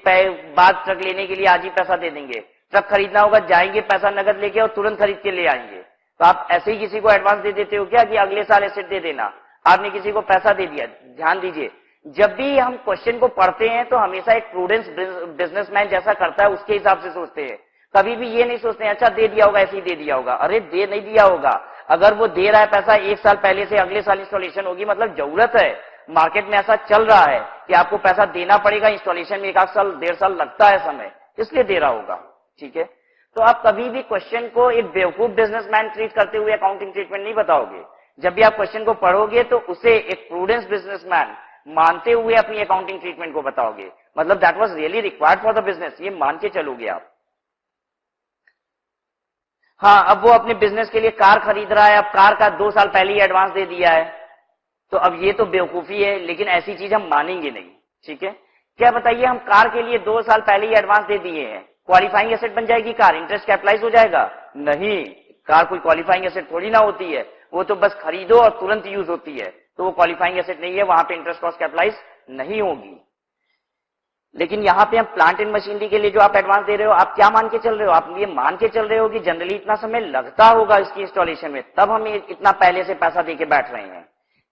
बाद ट्रक लेने के लिए आज ही पैसा दे देंगे? ट्रक खरीदना होगा, जाएंगे पैसा नगद लेके और तुरंत खरीद के ले आएंगे। तो आप ऐसे ही किसी को एडवांस दे देते हो क्या कि अगले साल एसेट दे देना? आपने किसी को पैसा दे दिया। ध्यान दीजिए, जब भी हम क्वेश्चन को पढ़ते हैं तो हमेशा एक प्रूडेंस बिजनेसमैन जैसा करता है उसके हिसाब से सोचते हैं। कभी भी ये नहीं सोचते हैं अच्छा दे दिया होगा, ऐसे ही दे दिया होगा। अरे दे नहीं दिया होगा, अगर वो दे रहा है पैसा 1 साल पहले से, अगले साल इंस्टॉलेशन होगी, मतलब जरूरत है, मार्केट में ऐसा चल रहा है कि आपको पैसा देना पड़ेगा, इंस्टॉलेशन में 1 साल 1.5 साल लगता है समय, इसलिए दे रहा होगा, ठीक है। तो आप कभी भी क्वेश्चन को एक बेवकूफ बिजनेसमैन ट्रीट करते हुए अकाउंटिंग ट्रीटमेंट नहीं बताओगे। जब भी आप क्वेश्चन को पढ़ोगे तो उसे एक प्रूडेंस बिजनेसमैन मानते हुए अपनी अकाउंटिंग ट्रीटमेंट को बताओगे, मतलब that was really required for the business, ये मान के चलोगे आप। हाँ, अब वो अपने बिजनेस के लिए कार खरीद रहा है, अब कार का 2 साल पहले ही एडवांस दे दिया है, तो अब ये तो बेवकूफी है, लेकिन ऐसी चीज हम मानेंगे नहीं, ठीक है। क्या बताइए, हम कार के लिए 2 साल पहले ही एडवांस दे दिए हैं, क्वालिफाइंग एसेट बन जाएगी कार? इंटरेस्ट कैपिटलाइज हो जाएगा? नहीं, कार कोई क्वालिफाइंग एसेट थोड़ी ना होती है, वो तो बस खरीदो और तुरंत यूज होती है, तो वो क्वालिफाइंग एसेट नहीं है, वहां पे इंटरेस्ट कॉस्ट कैपिटलाइज नहीं होगी। लेकिन यहां पे हम प्लांट एंड मशीनरी के लिए जो आप एडवांस दे रहे हो, आप क्या मान के चल रहे हो? आप ये मान के चल रहे हो कि जनरली इतना समय लगता होगा इसकी इंस्टॉलेशन में, तब हम इतना पहले से पैसा देके बैठ रहे हैं,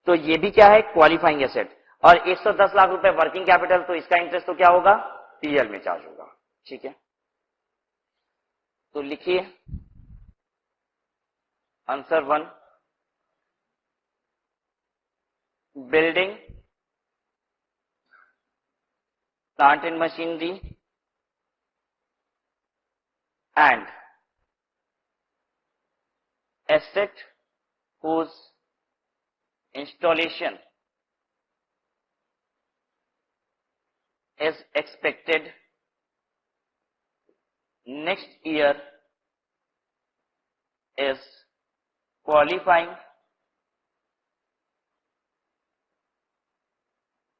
तो ये भी क्या है, क्वालिफाइंग एसेट। और 110 लाख रुपए वर्किंग कैपिटल, तो इसका इंटरेस्ट तो क्या होगा, पीएल में चार्ज होगा, ठीक है। तो लिखिए answer 1, building, plant and machinery and asset whose installation is expected next year is qualifying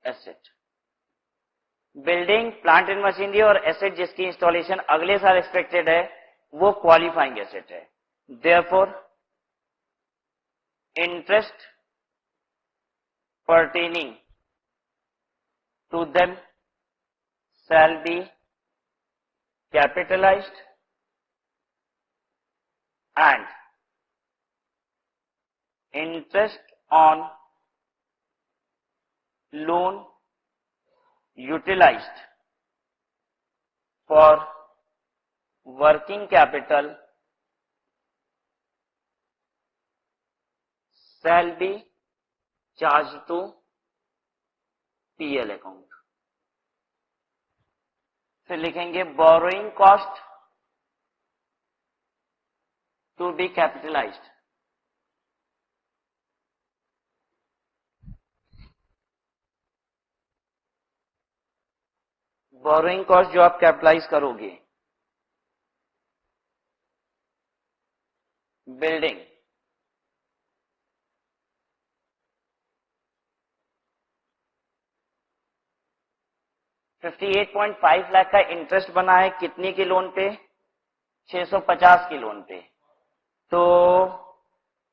asset। Building, plant and machinery और एसेट जिसकी इंस्टॉलेशन अगले साल एक्सपेक्टेड है, वो क्वालिफाइंग एसेट है। Therefore interest pertaining to them shall be capitalized and interest on loan utilized for working capital shall be charged to PL account। फिर लिखेंगे borrowing cost to be capitalized। borrowing cost जो आप capitalise करोगे, building, 58.5 lakh का interest बना है, कितने के लोन पे, 650 के लोन पे, तो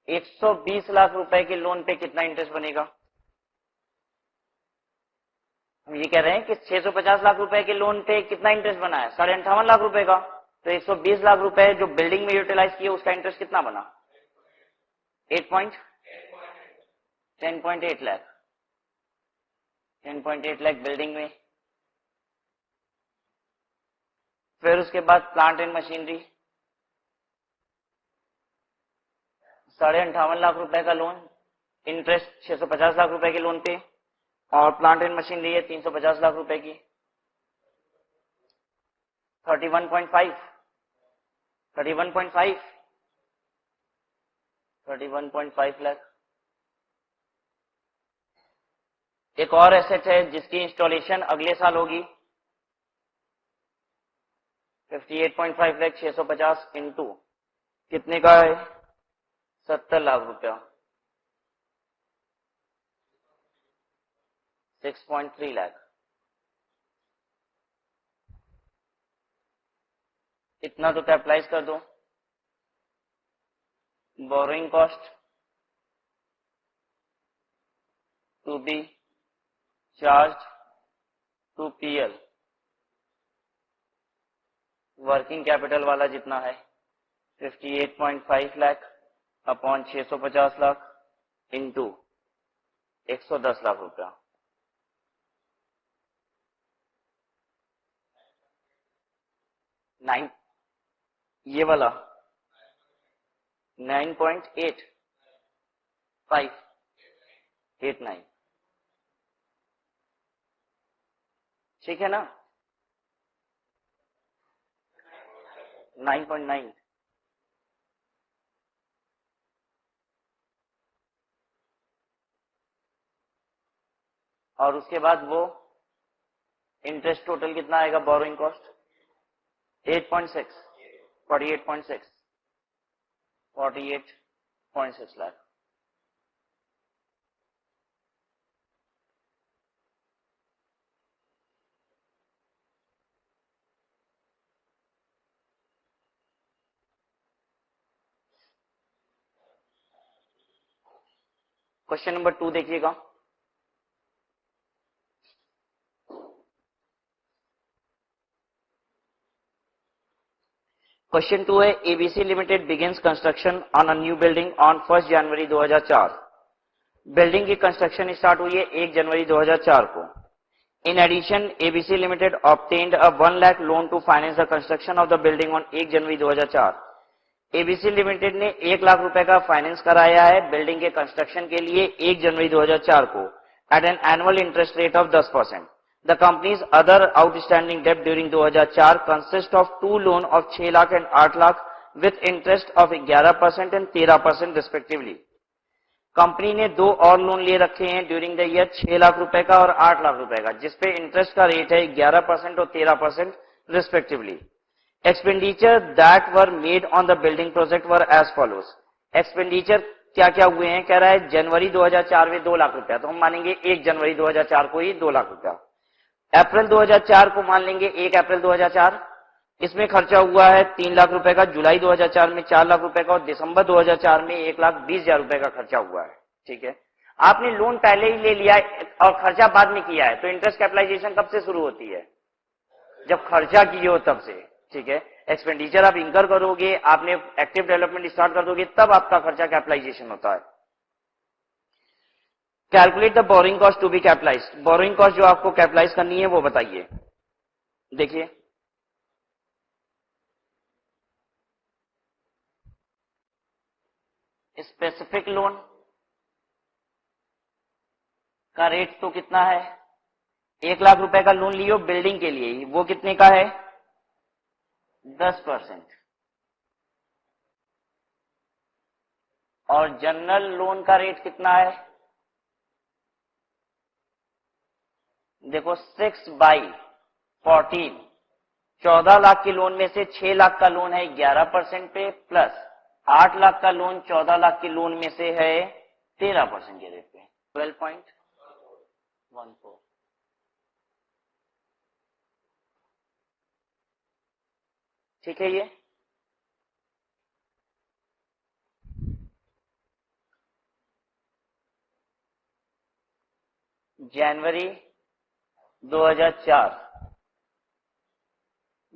120 लाख रुपए के लोन पे कितना इंटरेस्ट बनेगा? हम ये कह रहे हैं कि 650 लाख रुपए के लोन पे कितना इंटरेस्ट बना है, 58.5 लाख रुपए का, तो 120 लाख रुपए जो बिल्डिंग में यूटिलाइज किए उसका इंटरेस्ट कितना बना, 10.8 लाख। 10.8 लाख बिल्डिंग में। फिर उसके बाद प्लांट एंड मशीनरी 58.5 लाख रुपए का लोन, इंटरेस्ट 650 लाख रुपए के लोन पे, और प्लांट एंड मशीनरी है 350 लाख रुपए की। 31.5 लाख। एक और एसेट है जिसकी इंस्टॉलेशन अगले साल होगी, 58.5 लाख 650 इंटू कितने का है, 70 लाख रुपया, 6.3 लाख। इतना तो कैपिटलाइज कर दो। Borrowing cost to be charge to PL, working capital वाला जितना है 58.5 लाख अपॉन 650 लाख इंटू 110 लाख रुपया। ये वाला 9.8589, ठीक है ना, 9.9। और उसके बाद वो इंटरेस्ट टोटल कितना आएगा, borrowing cost 8.6, 48.6 lakh. Question number 2 देखिएगा। क्वेश्चन 2 है, ABC limited begins construction on a new building on 1 January 2004। Building की कंस्ट्रक्शन स्टार्ट हुई है 1 जनवरी 2004 को। In addition ABC limited obtained a 1 lakh loan to finance the construction of the building on 1 January 2004। ABC limited ने 1 लाख रुपए का finance कराया है building के कंस्ट्रक्शन के लिए 1 जनवरी 2004 को at an annual interest rate of 10%। The company's other outstanding डेब्ट during 2004 consist of 2 loan of 6 lakh and 8 lakh with interest of 11% and 13% respectively. Company ने 2 और लोन ले रखे हैं ड्यूरिंग द ईयर, 6 लाख रुपए का और 8 लाख रुपए का, जिसपे इंटरेस्ट का रेट है 11% और 13% respectively. Expenditure that were made on the building project were as follows. Expenditure क्या क्या हुए हैं, कह रहा है जनवरी 2004 में 2 लाख रुपया, तो हम मानेंगे 1 जनवरी 2004 को ही 2 लाख रुपया। अप्रैल 2004 को मान लेंगे 1 अप्रैल 2004, इसमें खर्चा हुआ है 3 लाख रुपए का, जुलाई 2004 में 4 लाख रुपए का, और दिसंबर 2004 में 1,20,000 रुपए का खर्चा हुआ है। ठीक है, आपने लोन पहले ही ले लिया और खर्चा बाद में किया है, तो इंटरेस्ट कैपिटलाइजेशन कब से शुरू होती है, जब खर्चा किए हो तब से। ठीक है, एक्सपेंडिचर आप इंकर करोगे, आपने एक्टिव डेवलपमेंट स्टार्ट कर दोगे, तब आपका खर्चा कैपिटलाइजेशन होता है। Calculate the borrowing cost to be capitalize. Borrowing cost जो आपको कैपिटलाइज करनी है वो बताइए। देखिए, स्पेसिफिक लोन का रेट तो कितना है, 1 लाख रुपए का लोन लियो बिल्डिंग के लिए, वो कितने का है, 10%। और जनरल लोन का रेट कितना है, देखो 6/14, 14 लाख के लोन में से 6 लाख का लोन है 11% पे, प्लस 8 लाख का लोन 14 लाख के लोन में से है 13% के रेट पे, 12.14। ठीक है, ये जनवरी 2004,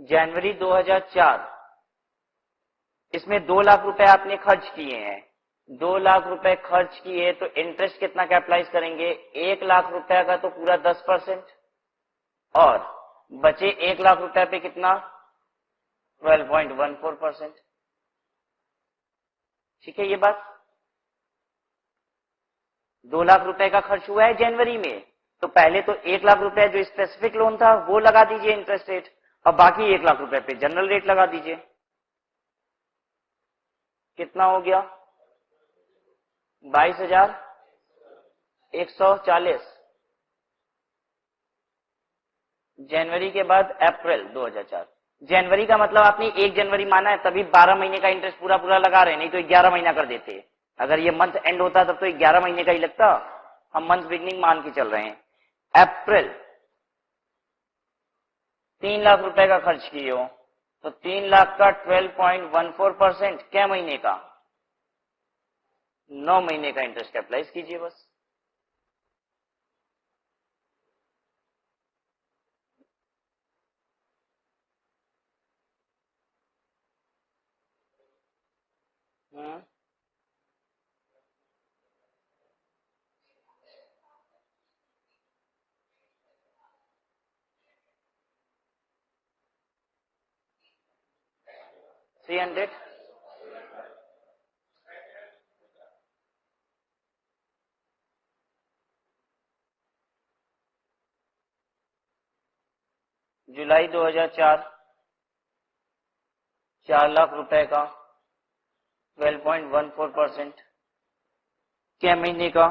जनवरी 2004 इसमें 2 लाख रुपए आपने खर्च किए हैं, 2 लाख रुपए खर्च किए तो इंटरेस्ट कितना कैपिटलाइज करेंगे? 1 लाख रुपए का तो पूरा 10% और बचे 1 लाख रुपए पे कितना? 12.14%। ठीक है, ये बात 2 लाख रुपए का खर्च हुआ है जनवरी में, तो पहले तो 1 लाख रुपए जो स्पेसिफिक लोन था वो लगा दीजिए इंटरेस्ट रेट, और बाकी 1 लाख रुपए पे जनरल रेट लगा दीजिए। कितना हो गया? 22,140। जनवरी के बाद अप्रैल 2004। जनवरी का मतलब आपने 1 जनवरी माना है, तभी 12 महीने का इंटरेस्ट पूरा पूरा लगा रहे हैं, नहीं तो 11 महीना कर देते। अगर ये मंथ एंड होता तब तो 11 महीने का ही लगता, हम मंथ बिगनिंग मान के चल रहे हैं। अप्रैल 3 लाख रुपए का खर्च किए हो तो 3 लाख का 12.14% क्या महीने का? 9 महीने का इंटरेस्ट कैपिटलाइज कीजिए बस। $300। जुलाई 2004 4 लाख रुपए का 12.14%। क्या महीने का?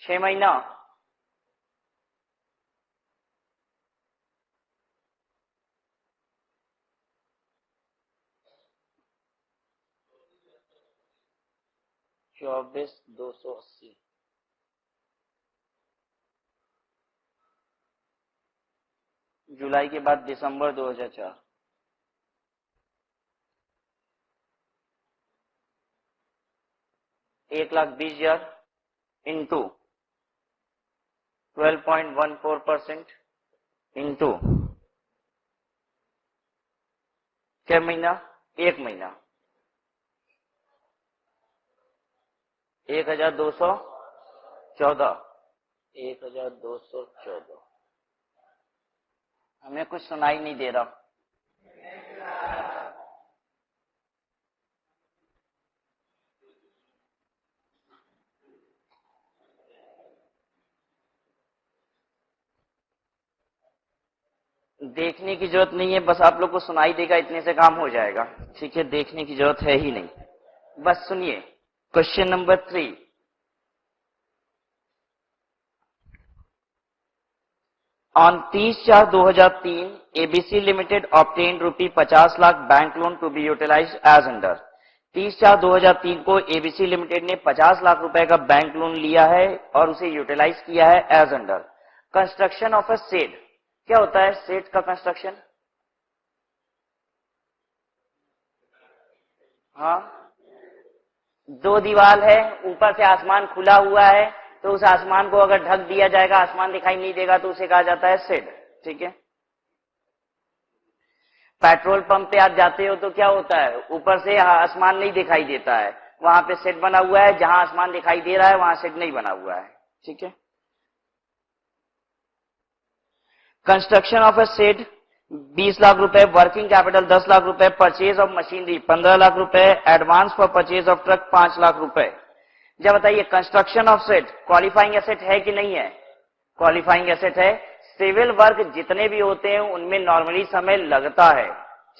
6 महीना। चौबीस 280। जुलाई के बाद दिसंबर 2004। 1,20,000 इंटू 12.14% इंटू क्या महीना? 1 महीना। 1,214। 1,214। हमें कुछ सुनाई नहीं दे रहा। देखने की जरूरत नहीं है, बस आप लोग को सुनाई देगा, इतने से काम हो जाएगा। ठीक है, देखने की जरूरत है ही नहीं, बस सुनिए। Question number 3। On 30/4/2003, ABC Limited obtained ₹50 lakh bank loan to be utilized as under। 30/4/2003 को ABC लिमिटेड ने 50 लाख रुपए का बैंक लोन लिया है और उसे यूटिलाइज किया है as under construction of a shed. क्या होता है शेड का कंस्ट्रक्शन? हाँ, 2 दीवार है, ऊपर से आसमान खुला हुआ है, तो उस आसमान को अगर ढक दिया जाएगा, आसमान दिखाई नहीं देगा, तो उसे कहा जाता है शेड। ठीक है, पेट्रोल पंप पे आप जाते हो तो क्या होता है, ऊपर से आसमान नहीं दिखाई देता है, वहां पे शेड बना हुआ है, जहां आसमान दिखाई दे रहा है वहां शेड नहीं बना हुआ है। ठीक है, construction of a shed 20 lakh रुपए, वर्किंग कैपिटल 10 लाख रुपए, परचेज ऑफ मशीनरी 15 लाख रुपए, advance for purchase of truck 5 lakh रुपए। जब बताइए construction of shed qualifying asset है कि नहीं है? क्वालिफाइंग एसेट है। सिविल वर्क जितने भी होते हैं उनमें नॉर्मली समय लगता है।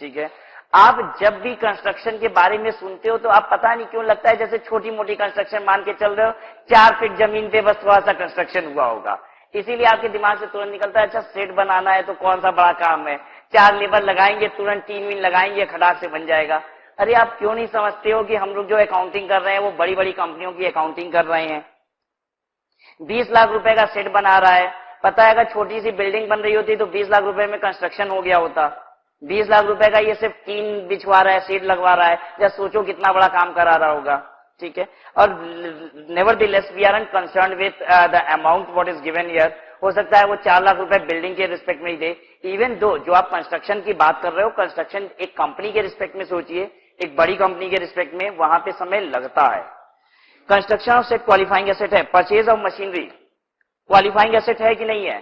ठीक है, आप जब भी कंस्ट्रक्शन के बारे में सुनते हो तो आप पता नहीं क्यों लगता है जैसे छोटी मोटी कंस्ट्रक्शन मान के चल रहे हो, 4 फीट जमीन पे बस थोड़ा सा कंस्ट्रक्शन हुआ होगा, इसीलिए आपके दिमाग से तुरंत निकलता है अच्छा सेट बनाना है तो कौन सा बड़ा काम है, 4 लेबर लगाएंगे, तुरंत 3 मीन लगाएंगे, खटाक से बन जाएगा। अरे आप क्यों नहीं समझते हो कि हम लोग जो अकाउंटिंग कर रहे हैं वो बड़ी बड़ी कंपनियों की अकाउंटिंग कर रहे हैं। 20 लाख रुपए का सेट बना रहा है, पता है अगर छोटी सी बिल्डिंग बन रही होती तो 20 लाख रुपए में कंस्ट्रक्शन हो गया होता। 20 लाख रुपए का ये सिर्फ टीन बिछवा रहा है, सीट लगवा रहा है, या सोचो कितना बड़ा काम करा रहा होगा। ठीक है, और nevertheless we are concern with the amount what is given here. हो सकता है वो 4 लाख रुपए बिल्डिंग के रिस्पेक्ट में ही दे, इवन दो जो आप कंस्ट्रक्शन की बात कर रहे हो, कंस्ट्रक्शन एक कंपनी के रिस्पेक्ट में सोचिए, एक बड़ी कंपनी के रिस्पेक्ट में वहां पे समय लगता है। Construction of asset qualifying asset है। Purchase of machinery qualifying asset है कि नहीं है?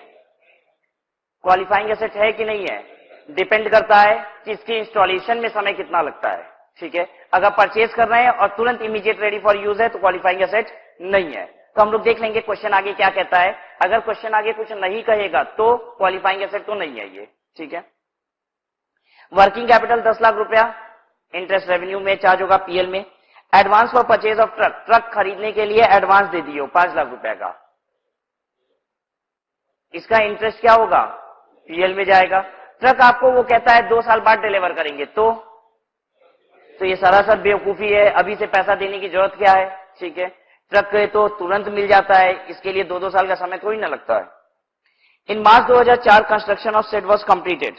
क्वालिफाइंग एसेट है कि नहीं है? डिपेंड करता है कि इसके इंस्टॉलेशन में समय कितना लगता है। ठीक है, अगर परचेज कर रहे हैं और तुरंत इमीडिएट रेडी फॉर यूज है तो क्वालिफाइंग एसेट नहीं है। तो हम लोग देख लेंगे क्वेश्चन आगे क्या कहता है। अगर क्वेश्चन आगे कुछ नहीं कहेगा तो क्वालिफाइंग एसेट तो नहीं है ये। ठीक है, वर्किंग कैपिटल 10 लाख रुपया इंटरेस्ट रेवेन्यू में चार्ज होगा पीएल में। Advance for purchase of truck, truck खरीदने के लिए एडवांस दे दियो 5 लाख रुपए का, इसका इंटरेस्ट क्या होगा? पीएल में जाएगा। ट्रक आपको वो कहता है 2 साल बाद डिलीवर करेंगे, तो ये सरासर बेवकूफी है, अभी से पैसा देने की जरूरत क्या है? ठीक है, ट्रक तो तुरंत मिल जाता है, इसके लिए 2-2 साल का समय थोड़ी ना लगता है। इन मार्च 2004 construction of set was completed.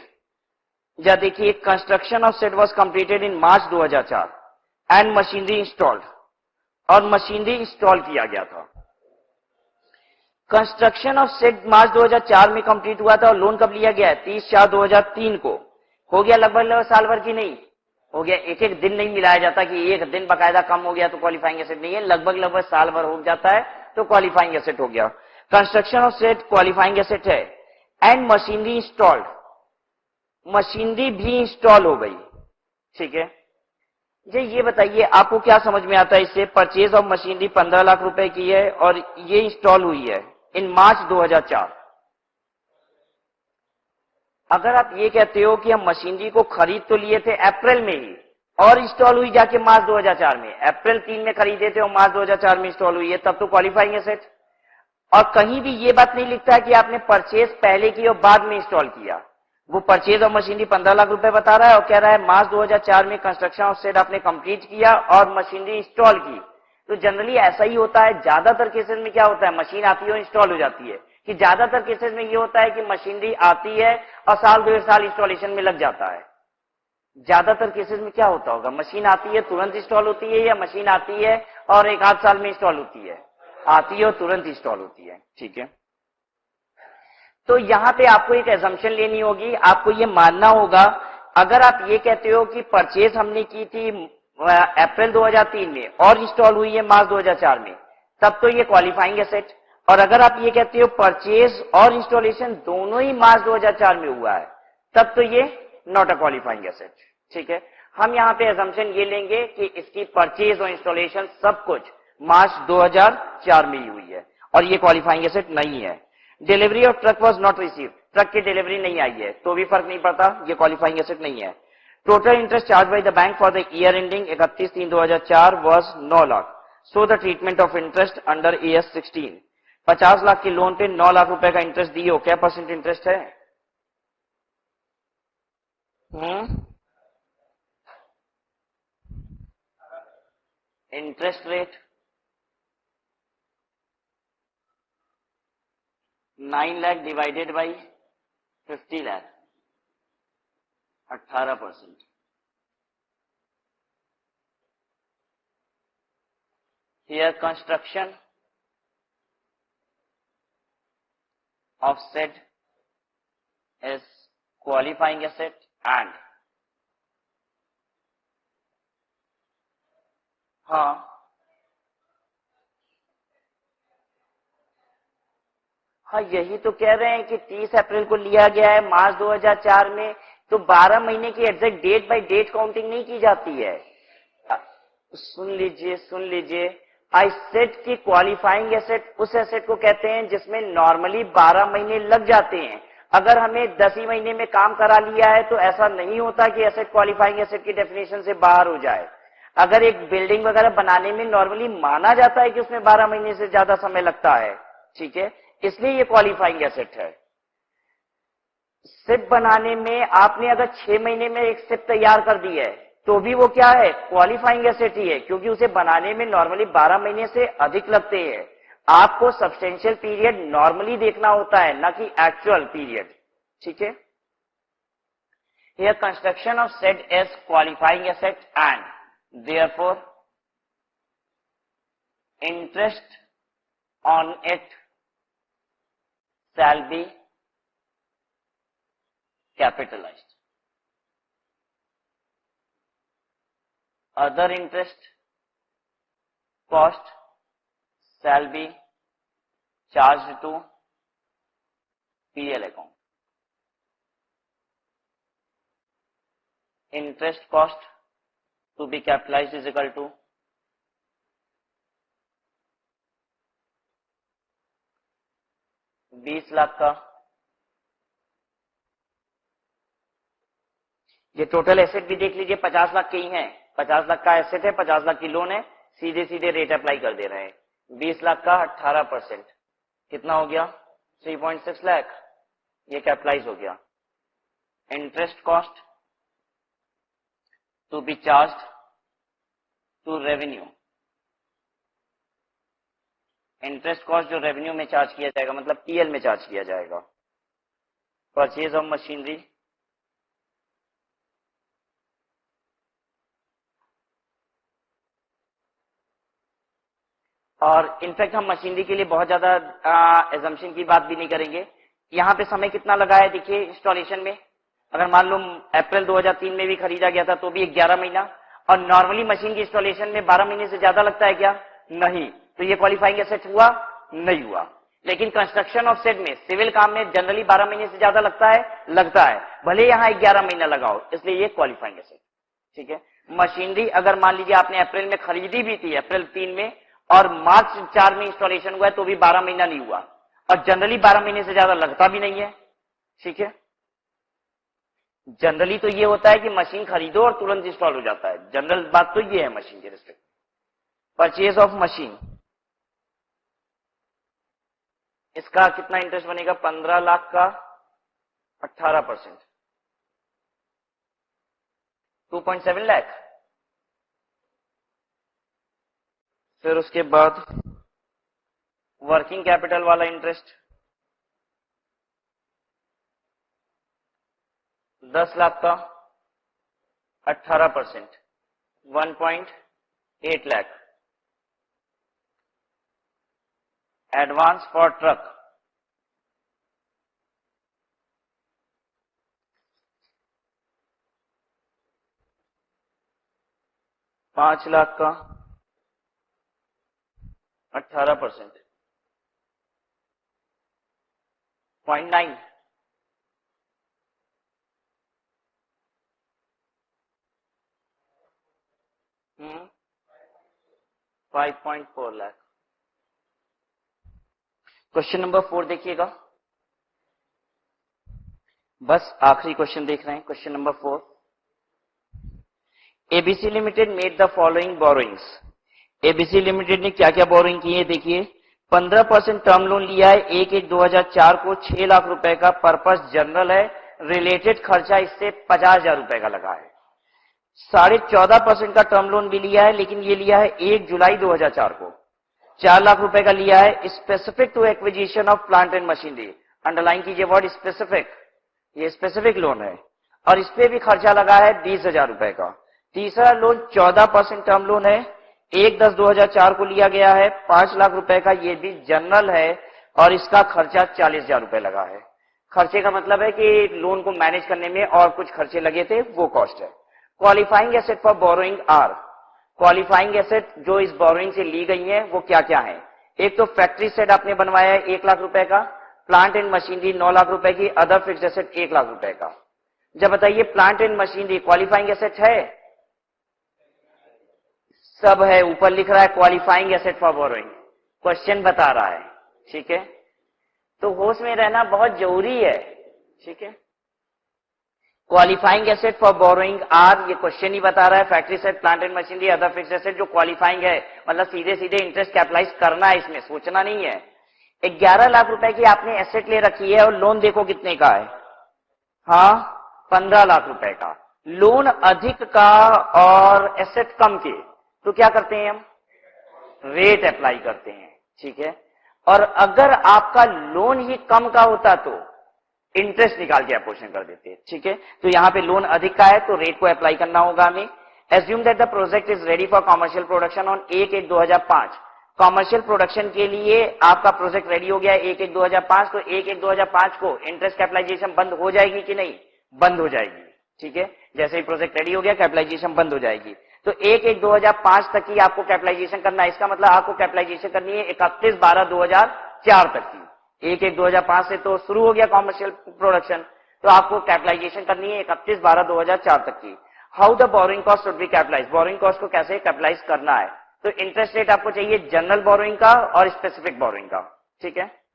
या देखिए, construction of set was completed in March 2004 and machinery installed, और मशीनरी इंस्टॉल किया गया था। कंस्ट्रक्शन ऑफ सेट मार्च 2004 में कंप्लीट हुआ था और लोन कब लिया गया है? 30/4/2003 को। हो गया लगभग साल भर की नहीं हो गया, एक एक दिन नहीं मिलाया जाता कि एक दिन बकायदा कम हो गया तो क्वालिफाइंग एसेट नहीं है, लगभग साल भर हो जाता है तो क्वालिफाइंग एसेट हो गया। Construction of asset qualifying asset है। एंड मशीनरी इंस्टॉल्ड, मशीनरी भी इंस्टॉल हो गई। ठीक है जी, ये बताइए आपको क्या समझ में आता है इससे? परचेज ऑफ मशीनरी 15 लाख रुपए की है और ये इंस्टॉल हुई है इन मार्च 2004। अगर आप ये कहते हो कि हम मशीनरी को खरीद तो लिए थे अप्रैल में ही और इंस्टॉल हुई जाके मार्च 2004 में, अप्रैल 3 में खरीदे थे और मार्च 2004 में इंस्टॉल हुई है, तब तो क्वालिफाइंग एसेट। और कहीं भी ये बात नहीं लिखता है कि आपने परचेज पहले की और बाद में इंस्टॉल किया। वो परचेज ऑफ मशीनरी 15 लाख रुपए बता रहा है और कह रहा है मार्च 2004 में कंस्ट्रक्शन ऑफ सेट आपने कंप्लीट किया और मशीनरी इंस्टॉल की। तो जनरली ऐसा ही होता है, ज्यादातर केसेस में क्या होता है, मशीन आती है और इंस्टॉल हो जाती है। कि ज्यादातर केसेस में ये होता है कि मशीनरी आती है और साल 1.5 साल इंस्टॉलेशन में लग जाता है। ज्यादातर केसेस में क्या होता होगा, मशीन आती है तुरंत इंस्टॉल होती है, या मशीन आती है और 1-8 साल में इंस्टॉल होती है? आती है और तुरंत इंस्टॉल होती है। ठीक है, तो यहां पे आपको एक एजम्पशन लेनी होगी, आपको ये मानना होगा, अगर आप ये कहते हो कि परचेज हमने की थी अप्रैल 2003 में और इंस्टॉल हुई है मार्च 2004 में, तब तो ये क्वालिफाइंग एसेट। और अगर आप ये कहते हो परचेज और इंस्टॉलेशन दोनों ही मार्च 2004 में हुआ है, तब तो ये नॉट अ क्वालिफाइंग एसेट। ठीक है, हम यहां पे एजम्पशन ये लेंगे कि इसकी परचेज और इंस्टॉलेशन सब कुछ मार्च 2004 में ही हुई है और ये क्वालिफाइंग एसेट नहीं है। Delivery of truck was not receive, truck की डिलीवरी नहीं आई है तो भी फर्क नहीं पड़ता, ये क्वालिफाइंग एसेट नहीं है। Total interest charge by the bank for the year ending 31/3/2004 was 9 lakh. So the treatment of interest under AS 16। 50 lakh के लोन पे 9 लाख रुपए का इंटरेस्ट दिए हो, क्या % इंटरेस्ट है? Interest rate 9 lakh divided by 50 lakh, 18%। Here construction of said is qualifying asset and हाँ यही तो कह रहे हैं कि 30 अप्रैल को लिया गया है मार्च 2004 में, तो 12 महीने की exact date by date counting नहीं की जाती है। सुन लीजिए, आई सेट की क्वालिफाइंग एसेट उस एसेट को कहते हैं जिसमें नॉर्मली 12 महीने लग जाते हैं। अगर हमें 10 ही महीने में काम करा लिया है तो ऐसा नहीं होता कि एसेट क्वालिफाइंग एसेट की डेफिनेशन से बाहर हो जाए। अगर एक बिल्डिंग वगैरह बनाने में नॉर्मली माना जाता है कि उसमें 12 महीने से ज्यादा समय लगता है। ठीक है, इसलिए ये क्वालिफाइंग एसेट है। सिप बनाने में आपने अगर 6 महीने में एक सिप तैयार कर दी है तो भी वो क्या है, क्वालिफाइंग एसेट ही है, क्योंकि उसे बनाने में नॉर्मली 12 महीने से अधिक लगते हैं। आपको सब्सटेंशियल पीरियड नॉर्मली देखना होता है, ना कि एक्चुअल पीरियड। ठीक है, here construction of set as qualifying asset and therefore interest on it shall be capitalized. other interest cost shall be charged to PL account. Interest cost to be capitalized is equal to $20 lakh का, ये total asset भी देख लीजिए 50 लाख के ही हैं, 50 लाख का asset है, 50 लाख की लोन है, सीधे सीधे रेट अप्लाई कर दे रहे हैं। 20 लाख का 18% कितना हो गया 3.6 लाख, ये कैपिटलाइज हो गया। Interest cost to be charged to revenue, interest cost जो रेवेन्यू में चार्ज किया जाएगा मतलब पीएल में चार्ज किया जाएगा। परचेज ऑफ मशीनरी और इनफैक्ट हम मशीनरी के लिए बहुत ज्यादा एजम्पशन की बात भी नहीं करेंगे। यहाँ पे समय कितना लगा है देखिए इंस्टॉलेशन में, अगर मान लो अप्रैल 2003 में भी खरीदा गया था तो भी 11 महीना, और नॉर्मली मशीन की इंस्टॉलेशन में 12 महीने से ज्यादा लगता है क्या? नहीं, तो ये क्वालिफाइंग एसेट हुआ? नहीं हुआ। लेकिन कंस्ट्रक्शन ऑफ सेट में, सिविल काम में जनरली 12 महीने से ज्यादा लगता है, भले यहाँ 11 महीना लगाओ, इसलिए ये क्वालिफाइंग एसेट। ठीक है, मशीनरी अगर मान लीजिए आपने अप्रैल में खरीदी भी थी, अप्रैल 3 में, और मार्च 4 में इंस्टॉलेशन हुआ है तो भी 12 महीना नहीं हुआ, और जनरली 12 महीने से ज्यादा लगता भी नहीं है। ठीक है, जनरली तो ये होता है कि मशीन खरीदो और तुरंत इंस्टॉल हो जाता है, जनरल बात तो ये है मशीन के रिस्पेक्ट। परचेज ऑफ मशीन, इसका कितना इंटरेस्ट बनेगा? 15 लाख का 18%, 2.7 लाख। फिर उसके बाद वर्किंग कैपिटल वाला इंटरेस्ट 10 लाख का 18%, 1.8 lakh. Advance for truck 5 lakh का 18%, 0.9। हम्म, 5.4 लाख। क्वेश्चन नंबर 4 देखिएगा, बस आखिरी क्वेश्चन देख रहे हैं। Question number 4, ABC limited made the following borrowings. ABC limited ने क्या क्या बोरोइंग की है देखिए। 15% टर्म लोन लिया है 1/1/2004 को, 6 लाख रुपए का, पर्पस जनरल है, रिलेटेड खर्चा इससे 50,000 रुपए का लगा है। 14.5% का टर्म लोन भी लिया है, लेकिन ये लिया है 1 जुलाई 2004 को, 4 लाख रुपए का लिया है, specific to acquisition of plant and machinery. Underline कीजिए वर्ड स्पेसिफिक, ये स्पेसिफिक लोन है, और इस पे भी खर्चा लगा है 20,000 रुपए का। तीसरा लोन 14% टर्म लोन है, 1/10/2004 को लिया गया है, 5 लाख रुपए का, ये भी जनरल है, और इसका खर्चा 40,000 रुपए लगा है। खर्चे का मतलब है कि लोन को मैनेज करने में और कुछ खर्चे लगे थे, वो कॉस्ट है। Qualifying asset for borrowing are, qualifying asset जो इस बोरोइंग से ली गई है वो क्या क्या है? एक तो फैक्ट्री सेट आपने बनवाया है 1 लाख रुपए का, प्लांट एंड मशीनरी 9 लाख रुपए की, अदर फिक्स्ड एसेट 1 लाख रुपए का। जब बताइए plant and machinery qualifying asset है? सब है, ऊपर लिख रहा है qualifying asset for borrowing, question बता रहा है। ठीक है, तो होश में रहना बहुत जरूरी है। ठीक है, qualifying asset for borrowing are, ये क्वेश्चन ही बता रहा है, factory set, plant and machinery, other fixed asset जो क्वालिफाइंग है, मतलब सीधे सीधे इंटरेस्ट कैपिटलाइज करना है, इसमें सोचना नहीं है। 11 लाख रुपए की आपने एसेट ले रखी है, और लोन देखो कितने का है? हाँ, 15 लाख रुपए का। लोन अधिक का और एसेट कम के, तो क्या करते हैं हम? रेट अप्लाई करते हैं। ठीक है, और अगर आपका लोन ही कम का होता तो इंटरेस्ट निकाल के अपोर्शन कर देते हैं। ठीक है, तो यहां पे लोन अधिक का है तो रेट को अप्लाई करना होगा हमें। Assume that the project is ready for commercial production on 1/1/2005। Commercial production के लिए आपका प्रोजेक्ट रेडी हो गया 1/1/2005, तो 1/1/2005 को इंटरेस्ट कैपिटलाइजेशन बंद हो जाएगी कि नहीं? बंद हो जाएगी। ठीक है, जैसे ही प्रोजेक्ट रेडी हो गया कैपिटलाइजेशन बंद हो जाएगी। तो 1/1/2005 तक की आपको कैपिटलाइजेशन करना है। इसका मतलब आपको कैपिटलाइजेशन करनी है 31/12/2004 तक की। 1/1/2005 से तो शुरू हो गया कॉमर्शियल प्रोडक्शन, तो आपको कैपिटलाइजेशन करनी है 31/12/2004 तक की। How the borrowing cost should be capitalize, borrowing cost को कैसे कैपिटलाइज करना है। तो इंटरेस्ट रेट आपको चाहिए जनरल बोरोइंग का और स्पेसिफिक बोरोइंग का, ठीक है।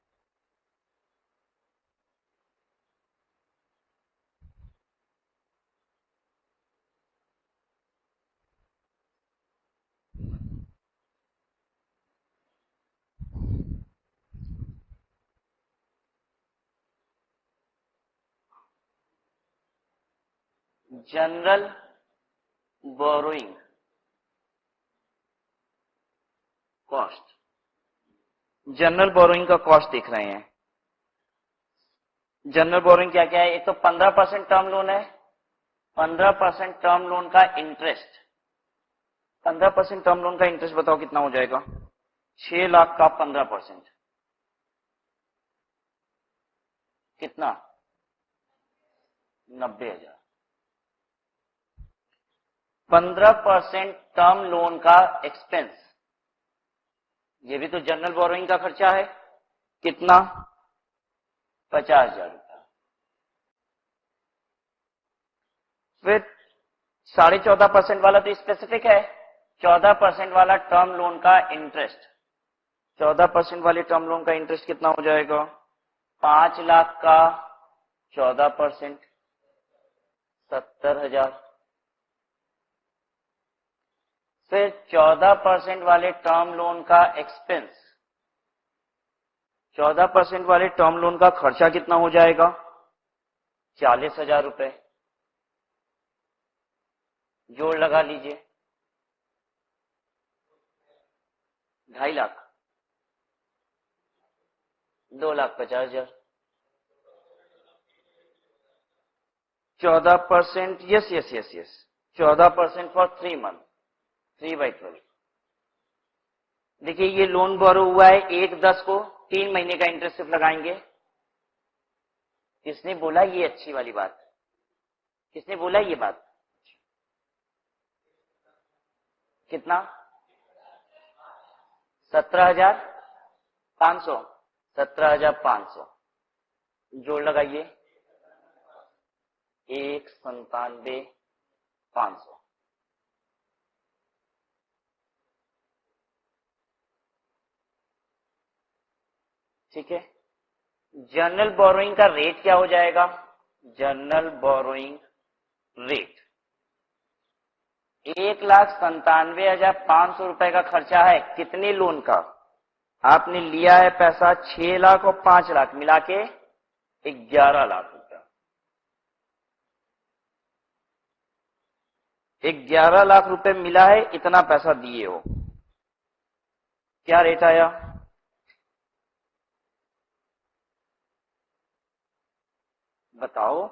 General borrowing cost, general borrowing का कॉस्ट देख रहे हैं। जनरल बोरोइंग क्या क्या है, एक तो 15% टर्म लोन है, 15% टर्म लोन का इंटरेस्ट, 15% टर्म लोन का इंटरेस्ट बताओ कितना हो जाएगा। 6 लाख का 15% कितना, 90,000। 15% टर्म लोन का एक्सपेंस, ये भी तो जनरल बोरोइंग का खर्चा है, कितना, 50,000 रुपया। फिर 14.5% वाला तो स्पेसिफिक है, 14% वाला टर्म लोन का इंटरेस्ट, 14% वाले टर्म लोन का इंटरेस्ट कितना हो जाएगा, 5 लाख का 14%, 70,000। फिर 14% वाले टर्म लोन का एक्सपेंस, 14% वाले टर्म लोन का खर्चा कितना हो जाएगा, 40,000 रुपए। जोड़ लगा लीजिए, 2.5 lakh, 2,50,000। 14%, yes yes yes yes, 14% for 3 month, 3/12। देखिए ये लोन बोरो हुआ है 1/10 को, 3 महीने का इंटरेस्ट सिर्फ लगाएंगे। किसने बोला ये अच्छी वाली बात, किसने बोला ये बात, कितना, 17,500, 17,500। जोड़ लगाइए, 1,97,500। ठीक है। जनरल बोरोइंग का रेट क्या हो जाएगा, जनरल बोरोइंग रेट 1,97,500 रुपए का खर्चा है, कितने लोन का, आपने लिया है पैसा 6 लाख और 5 लाख मिला के 11 लाख रुपया, 11 लाख रुपए मिला है, इतना पैसा दिए हो। क्या रेट आया, बताओ,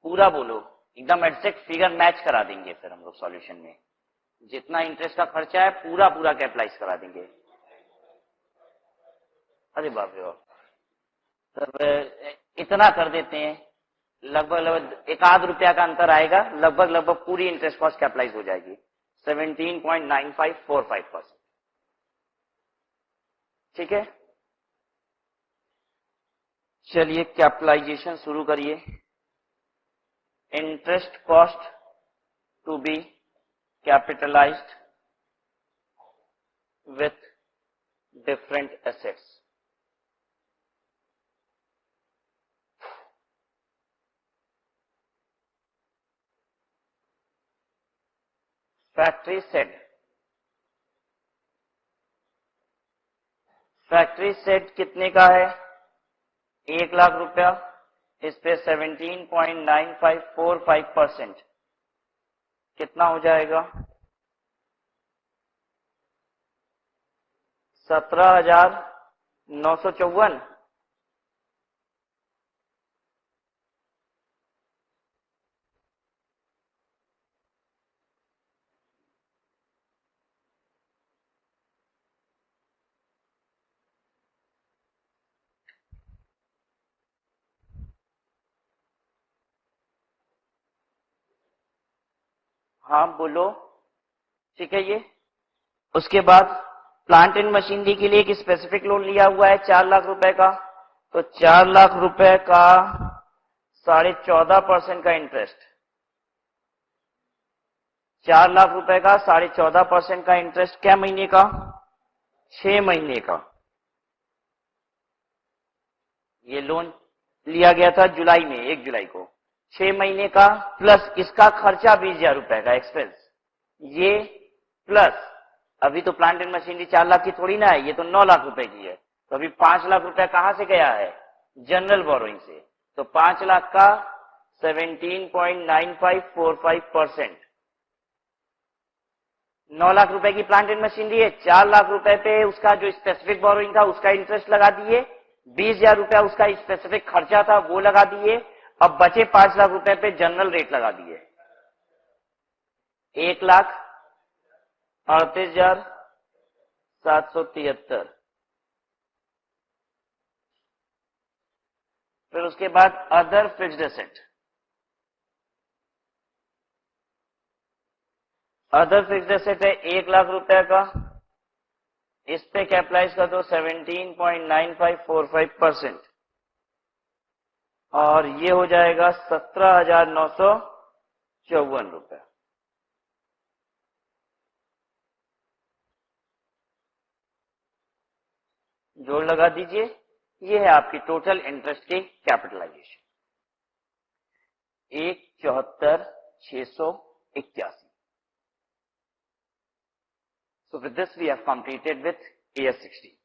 पूरा बोलो, एकदम एग्जैक्ट फिगर मैच करा देंगे फिर हम लोग सॉल्यूशन में। जितना इंटरेस्ट का खर्चा है पूरा पूरा कैपिटलाइज करा देंगे। अरे बाप रे बाप, तब इतना कर देते हैं, लगभग लगभग 1 आध रुपया का अंतर आएगा, लगभग लगभग पूरी इंटरेस्ट कॉस्ट कैपिटलाइज हो जाएगी, 17.9545%। ठीक है, चलिए कैपिटलाइजेशन शुरू करिए। Interest cost to be capitalized with different assets. Factory set, factory set कितने का है, 1 लाख रुपया, इस पे 17.9545% कितना हो जाएगा, 17,954। हाँ बोलो, ठीक है ये। उसके बाद प्लांट एंड मशीनरी के लिए एक स्पेसिफिक लोन लिया हुआ है 4 लाख रुपए का, तो 4 लाख रुपए का 14.5% का इंटरेस्ट, 4 लाख रुपए का 14.5% का इंटरेस्ट, क्या महीने का? 6 महीने का। ये लोन लिया गया था जुलाई में, 1 जुलाई को, 6 महीने का, प्लस इसका खर्चा 20,000 रुपए का एक्सपेंस, ये प्लस अभी तो प्लांट एंड मशीनरी 4 लाख की थोड़ी ना है, ये तो 9 लाख रुपए की है, तो अभी 5 लाख रुपए कहां से गया है? जनरल बोरोइंग से। तो 5 लाख का 17.9545%, 9 लाख रुपए की प्लांट एंड मशीनरी है, 4 लाख रुपए पे उसका जो स्पेसिफिक बोरोइंग था उसका इंटरेस्ट लगा दिए, 20,000 रुपया उसका स्पेसिफिक खर्चा था वो लगा दिए, अब बचे 5 लाख रुपए पे जनरल रेट लगा दिए, 1,38,773। फिर उसके बाद other fixed asset, other fixed asset है 1 लाख रुपए का, इस पे कैपिटलाइज कर दो 17.9545%, और ये हो जाएगा 17,954 रुपए। जोड़ लगा दीजिए, ये है आपकी टोटल इंटरेस्ट की capitalisation 1,74,681। So with this we have completed with AS 16.